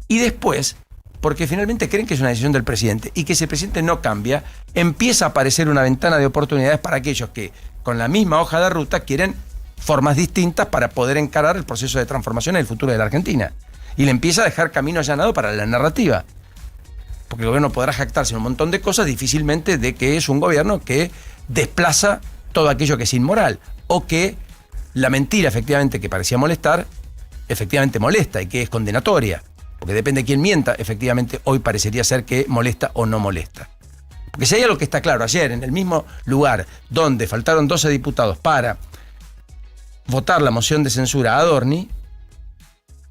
Y después, porque finalmente creen que es una decisión del presidente y que si el presidente no cambia, empieza a aparecer una ventana de oportunidades para aquellos que con la misma hoja de ruta quieren formas distintas para poder encarar el proceso de transformación en el futuro de la Argentina. Y le empieza a dejar camino allanado para la narrativa. Porque el gobierno podrá jactarse un montón de cosas, difícilmente de que es un gobierno que desplaza todo aquello que es inmoral, o que la mentira efectivamente que parecía molestar, efectivamente molesta y que es condenatoria, porque depende de quién mienta, efectivamente hoy parecería ser que molesta o no molesta. Porque si hay algo que está claro, ayer en el mismo lugar donde faltaron 12 diputados para votar la moción de censura a Adorni,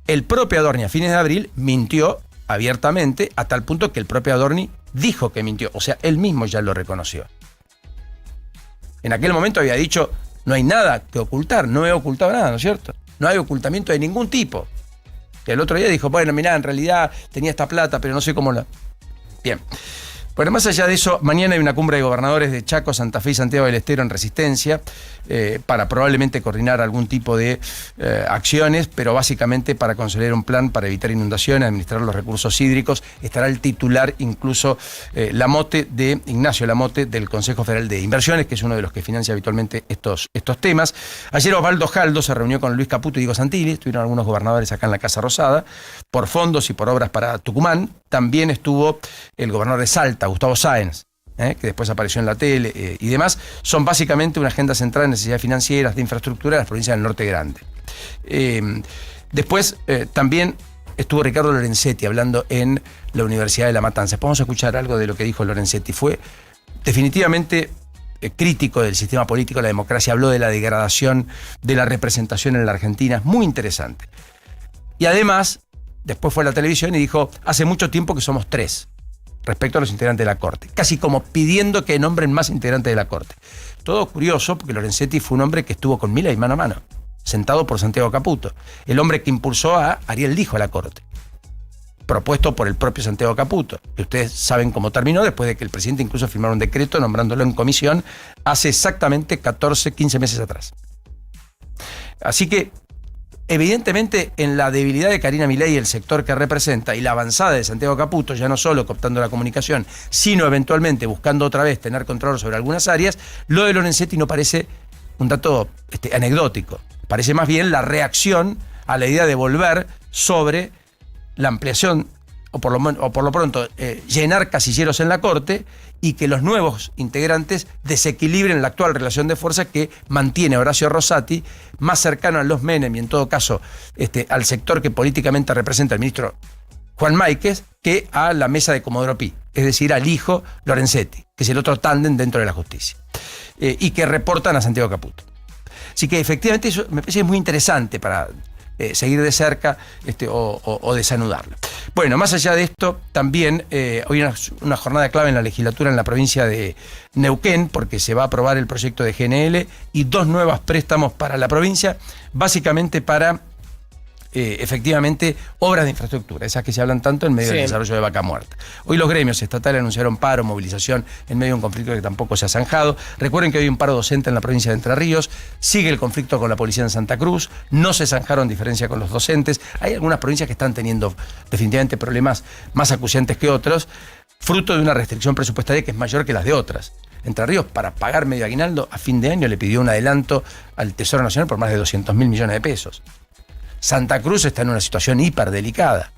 el propio Adorni a fines de abril mintió abiertamente, a tal punto que el propio Adorni dijo que mintió, o sea, él mismo ya lo reconoció. En aquel momento había dicho, no hay nada que ocultar, no he ocultado nada, ¿no es cierto? No hay ocultamiento de ningún tipo. Y el otro día dijo, bueno, mirá, en realidad tenía esta plata, pero no sé cómo la... Bien. Bueno, más allá de eso, mañana hay una cumbre de gobernadores de Chaco, Santa Fe y Santiago del Estero en Resistencia, para probablemente coordinar algún tipo de acciones, pero básicamente para consolidar un plan para evitar inundaciones, administrar los recursos hídricos. Estará el titular incluso Ignacio Lamote del Consejo Federal de Inversiones, que es uno de los que financia habitualmente estos temas. Ayer Osvaldo Jaldo se reunió con Luis Caputo y Diego Santilli, estuvieron algunos gobernadores acá en la Casa Rosada, por fondos y por obras para Tucumán. También estuvo el gobernador de Salta, Gustavo Sáenz, que después apareció en la tele y demás. Son básicamente una agenda centrada en necesidades financieras, de infraestructura en las provincias del Norte Grande. Después también estuvo Ricardo Lorenzetti hablando en la Universidad de La Matanza. Vamos a escuchar algo de lo que dijo Lorenzetti. Fue definitivamente crítico del sistema político de la democracia, habló de la degradación de la representación en la Argentina, es muy interesante. Y además, después fue a la televisión y dijo, hace mucho tiempo que somos 3 respecto a los integrantes de la Corte, casi como pidiendo que nombren más integrantes de la Corte. Todo curioso, porque Lorenzetti fue un hombre que estuvo con Milei mano a mano, sentado por Santiago Caputo, el hombre que impulsó a Ariel Lijo a la Corte, propuesto por el propio Santiago Caputo, que ustedes saben cómo terminó, después de que el presidente incluso firmara un decreto nombrándolo en comisión hace exactamente 15 meses atrás. Así que, evidentemente, en la debilidad de Karina Milei y el sector que representa y la avanzada de Santiago Caputo, ya no solo cooptando la comunicación, sino eventualmente buscando otra vez tener control sobre algunas áreas, lo de Lorenzetti no parece un dato anecdótico. Parece más bien la reacción a la idea de volver sobre la ampliación, o por lo pronto llenar casilleros en la Corte y que los nuevos integrantes desequilibren la actual relación de fuerza que mantiene Horacio Rosati, más cercano a los Menem y en todo caso al sector que políticamente representa el ministro Juan Máiquez, que a la mesa de Comodoro Pi, es decir, al hijo Lorenzetti, que es el otro tándem dentro de la justicia, y que reportan a Santiago Caputo. Así que efectivamente eso me parece muy interesante para seguir de cerca o desanudarlo. Bueno, más allá de esto, también hoy una jornada clave en la legislatura en la provincia de Neuquén, porque se va a aprobar el proyecto de GNL y 2 nuevos préstamos para la provincia, básicamente para efectivamente obras de infraestructura, esas que se hablan tanto en medio del desarrollo de Vaca Muerta. Hoy los gremios estatales anunciaron paro, movilización en medio de un conflicto que tampoco se ha zanjado. Recuerden que hay un paro docente en la provincia de Entre Ríos, sigue el conflicto con la policía en Santa Cruz, no se zanjaron diferencia con los docentes. Hay algunas provincias que están teniendo definitivamente problemas más acuciantes que otros, fruto de una restricción presupuestaria que es mayor que las de otras. Entre Ríos, para pagar medio aguinaldo, a fin de año le pidió un adelanto al Tesoro Nacional por más de 200.000 millones de pesos. Santa Cruz está en una situación hiperdelicada,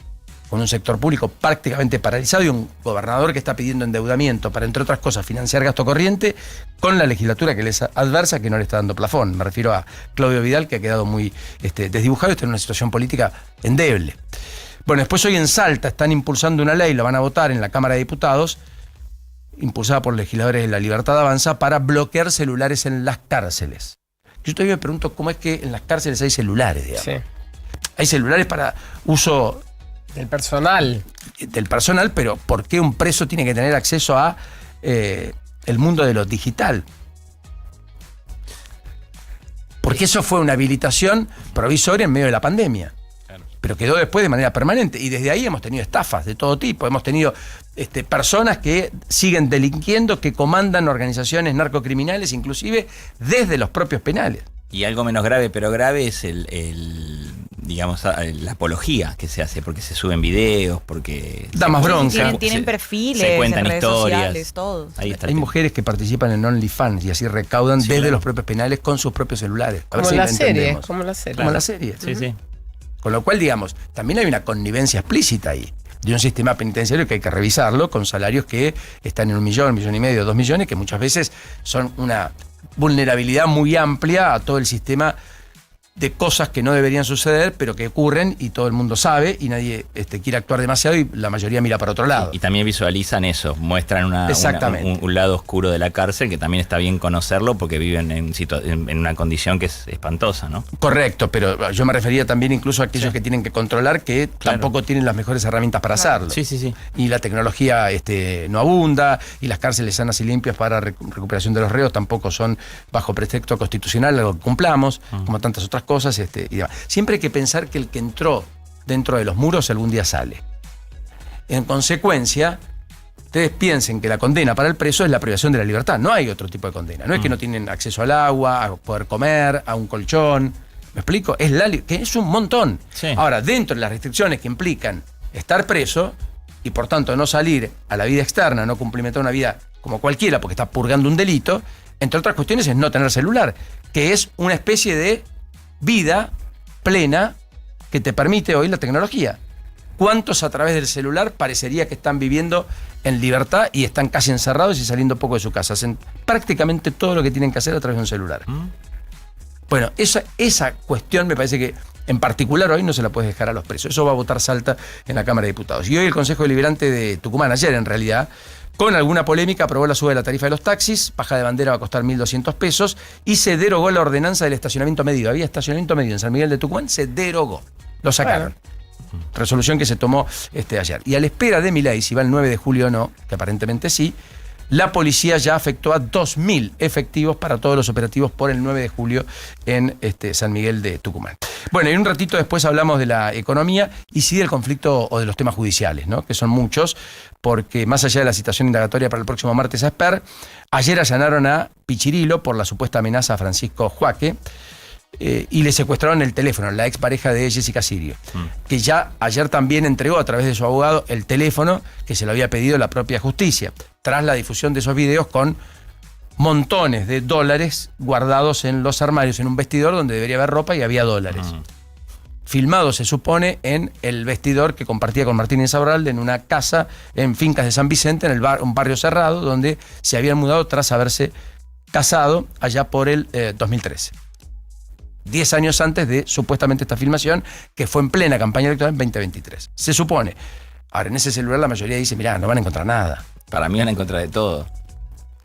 con un sector público prácticamente paralizado y un gobernador que está pidiendo endeudamiento para, entre otras cosas, financiar gasto corriente, con la legislatura que les adversa que no le está dando plafón. Me refiero a Claudio Vidal, que ha quedado muy desdibujado y está en una situación política endeble. Bueno, después hoy en Salta están impulsando una ley, lo van a votar en la Cámara de Diputados, impulsada por legisladores de La Libertad Avanza, para bloquear celulares en las cárceles. Yo todavía me pregunto cómo es que en las cárceles hay celulares, digamos. Sí. Hay celulares para uso del personal. Del personal, pero ¿por qué un preso tiene que tener acceso a el mundo de lo digital? Porque eso fue una habilitación provisoria en medio de la pandemia. Pero quedó después de manera permanente. Y desde ahí hemos tenido estafas de todo tipo. Hemos tenido personas que siguen delinquiendo, que comandan organizaciones narcocriminales, inclusive desde los propios penales. Y algo menos grave, pero grave, es digamos, la apología que se hace, porque se suben videos, porque da más bronca. Tienen perfiles, se cuentan en redes historias. Sociales, todo. Hay mujeres que participan en OnlyFans y así recaudan desde los propios penales con sus propios celulares. Como la serie. Como la serie. Sí, sí. Con lo cual, digamos, también hay una connivencia explícita ahí de un sistema penitenciario que hay que revisarlo con salarios que están en 1 millón, 1,5 millones, 2 millones, que muchas veces son una vulnerabilidad muy amplia a todo el sistema de cosas que no deberían suceder, pero que ocurren y todo el mundo sabe y nadie quiere actuar demasiado y la mayoría mira para otro lado. Y también visualizan eso, muestran un lado oscuro de la cárcel, que también está bien conocerlo porque viven en una condición que es espantosa, ¿no? Correcto, pero yo me refería también incluso a aquellos que tienen que controlar, que tampoco tienen las mejores herramientas para hacerlo. Sí. Y la tecnología no abunda, y las cárceles sanas y limpias para recuperación de los reos tampoco son bajo precepto constitucional, algo que cumplamos, como tantas otras cosas y demás. Siempre hay que pensar que el que entró dentro de los muros algún día sale. En consecuencia, ustedes piensen que la condena para el preso es la privación de la libertad. No hay otro tipo de condena. No es que no tienen acceso al agua, a poder comer, a un colchón. ¿Me explico? Que es un montón. Sí. Ahora, dentro de las restricciones que implican estar preso y por tanto no salir a la vida externa, no cumplimentar una vida como cualquiera porque está purgando un delito, entre otras cuestiones es no tener celular, que es una especie de vida plena que te permite hoy la tecnología. ¿Cuántos a través del celular parecería que están viviendo en libertad y están casi encerrados y saliendo poco de su casa? Hacen prácticamente todo lo que tienen que hacer a través de un celular. Bueno, esa cuestión me parece que en particular hoy no se la puedes dejar a los presos. Eso va a votar Salta en la Cámara de Diputados. Y hoy el Consejo Deliberante de Tucumán, ayer en realidad, con alguna polémica, aprobó la suba de la tarifa de los taxis, baja de bandera va a costar 1.200 pesos y se derogó la ordenanza del estacionamiento medido. Había estacionamiento medido en San Miguel de Tucumán, se derogó. Lo sacaron. Resolución que se tomó ayer. Y a la espera de mi ley, si va el 9 de julio o no, que aparentemente sí, la policía ya afectó a 2.000 efectivos para todos los operativos por el 9 de julio en San Miguel de Tucumán. Bueno, y un ratito después hablamos de la economía y sí del conflicto o de los temas judiciales, ¿no? Que son muchos, porque más allá de la citación indagatoria para el próximo martes a Esper, ayer allanaron a Pichirilo por la supuesta amenaza a Francisco Juaque, y le secuestraron el teléfono, la expareja de Jessica Sirio, que ya ayer también entregó a través de su abogado el teléfono que se lo había pedido la propia justicia, tras la difusión de esos videos con montones de dólares guardados en los armarios, en un vestidor donde debería haber ropa y había dólares. Filmado, se supone, en el vestidor que compartía con Martínez Saurralde en una casa en Fincas de San Vicente, en un barrio cerrado, donde se habían mudado tras haberse casado allá por el 2013. 10 años antes de supuestamente esta filmación, que fue en plena campaña electoral en 2023. Se supone. Ahora, en ese celular la mayoría dice, mirá, no van a encontrar nada. Para mí van a encontrar de todo.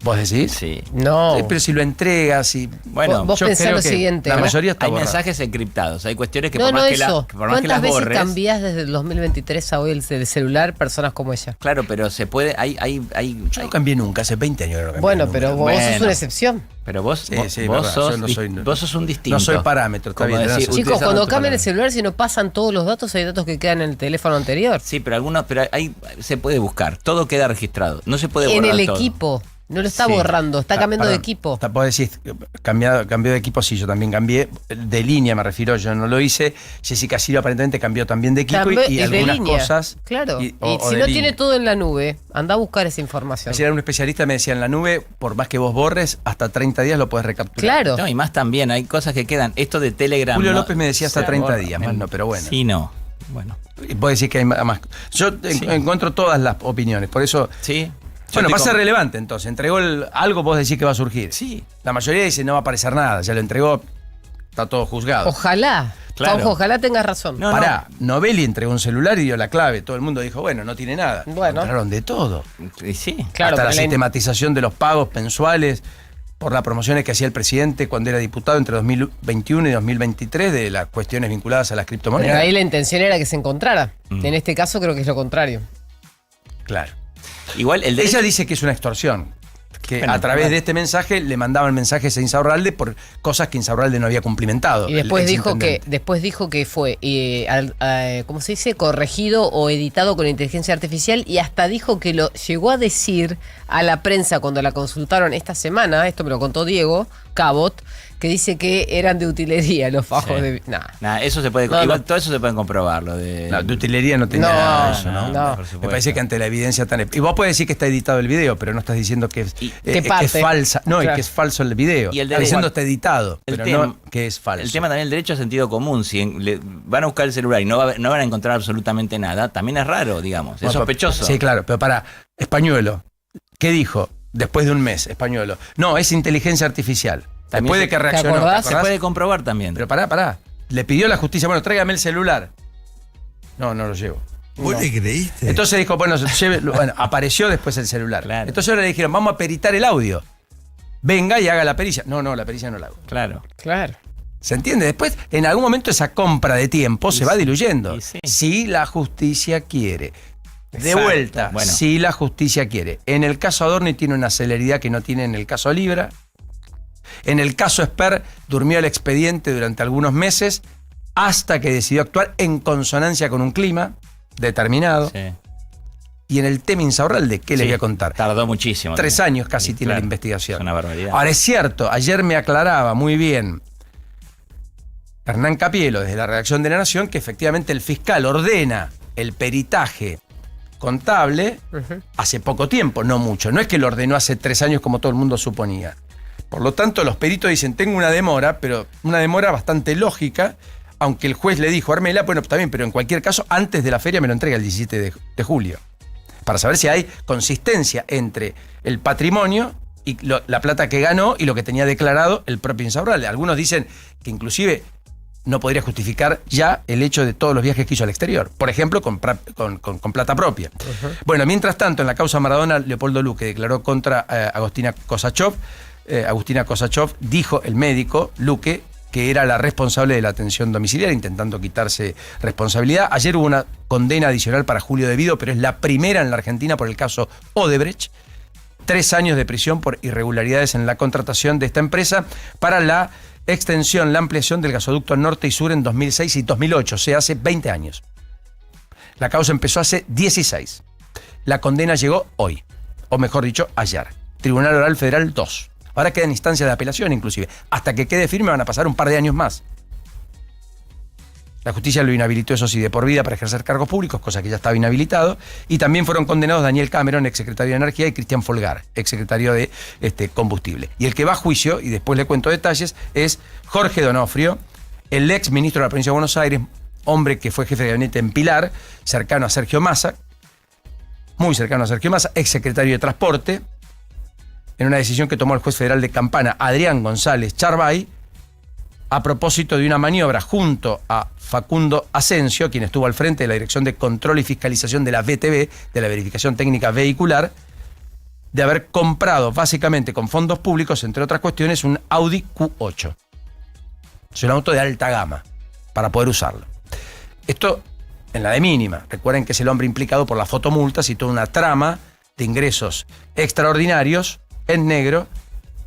¿Vos decís? Sí. No. Sí, pero si lo entregas y... Bueno, vos yo pensás creo lo que siguiente. la mayoría está hay borrada. mensajes encriptados, hay cuestiones que No, por más no que, eso. por más que ¿Cuántas las veces borres... cambiás desde el 2023 a hoy el celular personas como ella? Claro, pero se puede... Yo no cambié nunca, hace 20 años que no cambié. Bueno, pero vos sos una excepción. Pero vos, Sí, vos, sí, vos verdad, sos, yo no soy- vos sos un distinto. No soy parámetro, está Como bien, decir, tenés razón. Chicos, utilizan cuando otro cambian el parámetro. celular, si no pasan todos los datos, hay datos que quedan en el teléfono anterior. Sí, pero algunos, se puede buscar, todo queda registrado, no se puede En borrar el todo. equipo. No lo está Sí. borrando, está cambiando de Perdón, equipo. Vos decís, cambió de equipo, sí, yo también cambié. De línea me refiero, yo no lo hice. Jessica Silva aparentemente cambió también de equipo y de algunas línea. cosas. Claro. y si de no línea. tiene todo en la nube, anda a buscar esa información. Ayer un especialista me decía, en la nube, por más que vos borres, hasta 30 días lo podés recapturar. Claro. No, y más también, hay cosas que quedan. Esto de Telegram. Julio no- López me decía hasta se 30 borra. días, más no, pero bueno. Sí, no. Bueno. Y vos decís que hay más. Yo encuentro todas las opiniones, por eso... Sí. Bueno, va a ser relevante entonces. Entregó algo, vos decís que va a surgir. Sí. La mayoría dice no va a aparecer nada, ya lo entregó, está todo juzgado. Ojalá. Claro. Juanjo, ojalá tengas razón. No, Pará, Novelli entregó un celular y dio la clave. Todo el mundo dijo, bueno, no tiene nada. Bueno. Entraron de todo. Y sí. Claro, Hasta la pero sistematización de los pagos mensuales por las promociones que hacía el presidente cuando era diputado entre 2021 y 2023 de las cuestiones vinculadas a las Pero criptomonedas. ahí la intención era que se encontrara. En este caso creo que es lo contrario. Claro. Igual el Ella dice que es una extorsión. Que Bueno, a través bueno. de este mensaje le mandaban mensajes a Insaurralde por cosas que Insaurralde no había cumplimentado. Y después el dijo exintendente. que fue, ¿cómo se dice? Corregido o editado con inteligencia artificial y hasta dijo que lo llegó a decir a la prensa cuando la consultaron esta semana, esto me lo contó Diego Cabot, que dice que eran de utilería los fajos Sí. de... Nah. Nah, eso se puede, No, igual no. todo eso se puede comprobar, lo de... No, de utilería no tenía No, nada de eso, ¿no? no. por supuesto. Me parece que ante la evidencia tan... Y vos podés decir que está editado el video, pero no estás diciendo que es, que que parte. es falsa. No, Claro. y que es falso el video. Y el Está de- diciendo está editado, El pero tema- no que es falso. El tema también del derecho a sentido común. Si van a buscar el celular y no van a encontrar absolutamente nada, también es raro, digamos. Es Bueno, sospechoso. Sí, claro, pero para Españuelo, ¿qué dijo después de un mes, Españuelo? No, es inteligencia artificial. También Después de se- que ¿te reaccionó. acordás? Se puede comprobar también. Pero pará. Le pidió a la justicia, bueno, tráigame el celular. No lo llevo. ¿Vos le creíste? Entonces dijo, bueno, bueno, apareció después el celular. Claro. Entonces ahora le dijeron, vamos a peritar el audio. Venga y haga la pericia. No, la pericia no la hago. Claro. Claro. ¿Se entiende? Después, en algún momento esa compra de tiempo se va diluyendo. y sí. Si la justicia quiere. De Exacto. vuelta, Bueno. si la justicia quiere. En el caso Adorni tiene una celeridad que no tiene en el caso Libra. En el caso Esper durmió el expediente durante algunos meses hasta que decidió actuar en consonancia con un clima determinado. Sí. Y en el tema Insaurralde, ¿qué les Sí, voy a contar? Tardó muchísimo. 3 años casi tiene Claro, la investigación. es una barbaridad. Ahora es cierto, ayer me aclaraba muy bien Hernán Capielo desde la redacción de La Nación que efectivamente el fiscal ordena el peritaje contable hace poco tiempo, no mucho. No es que lo ordenó hace 3 años como todo el mundo suponía. Por lo tanto, los peritos dicen, tengo una demora, pero una demora bastante lógica, aunque el juez le dijo, Armela, bueno, está bien, pero en cualquier caso, antes de la feria me lo entrega el 17 de julio. Para saber si hay consistencia entre el patrimonio y la plata que ganó y lo que tenía declarado el propio Insaurralde. Algunos dicen que inclusive no podría justificar ya el hecho de todos los viajes que hizo al exterior. Por ejemplo, con plata propia. Bueno, mientras tanto, en la causa Maradona, Leopoldo Luque declaró contra Agustina Kosachov. Agustina Kosachov dijo, el médico, Luque, que era la responsable de la atención domiciliaria, intentando quitarse responsabilidad. Ayer hubo una condena adicional para Julio Devido, pero es la primera en la Argentina por el caso Odebrecht. 3 años de prisión por irregularidades en la contratación de esta empresa para la extensión, la ampliación del gasoducto norte y sur en 2006 y 2008, o sea, hace 20 años. La causa empezó hace 16. La condena llegó hoy, o mejor dicho, ayer. Tribunal Oral Federal 2. Ahora queda en instancia de apelación inclusive. Hasta que quede firme van a pasar un par de años más. La justicia lo inhabilitó, eso sí, de por vida para ejercer cargos públicos, cosa que ya estaba inhabilitado. Y también fueron condenados Daniel Cameron, exsecretario de Energía, y Cristian Folgar, exsecretario de Combustible. Y el que va a juicio, y después le cuento detalles, es Jorge Donofrio, el ex ministro de la provincia de Buenos Aires, hombre que fue jefe de gabinete en Pilar, cercano a Sergio Massa, muy cercano a Sergio Massa, exsecretario de Transporte, en una decisión que tomó el juez federal de Campana, Adrián González Charbay, a propósito de una maniobra junto a Facundo Asensio, quien estuvo al frente de la Dirección de Control y Fiscalización de la VTV, de la Verificación Técnica Vehicular, de haber comprado básicamente con fondos públicos, entre otras cuestiones, un Audi Q8. Es un auto de alta gama para poder usarlo. Esto en la de mínima. Recuerden que es el hombre implicado por las fotomultas y toda una trama de ingresos extraordinarios en negro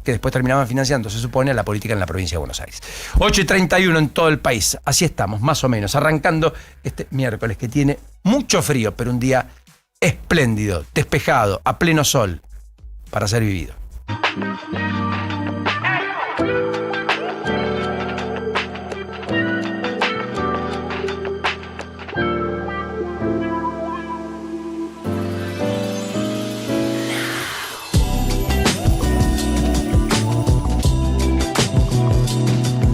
que después terminaban financiando, se supone, la política en la provincia de Buenos Aires. 8:31 en todo el país. Así estamos, más o menos, arrancando este miércoles que tiene mucho frío, pero un día espléndido, despejado, a pleno sol, para ser vivido.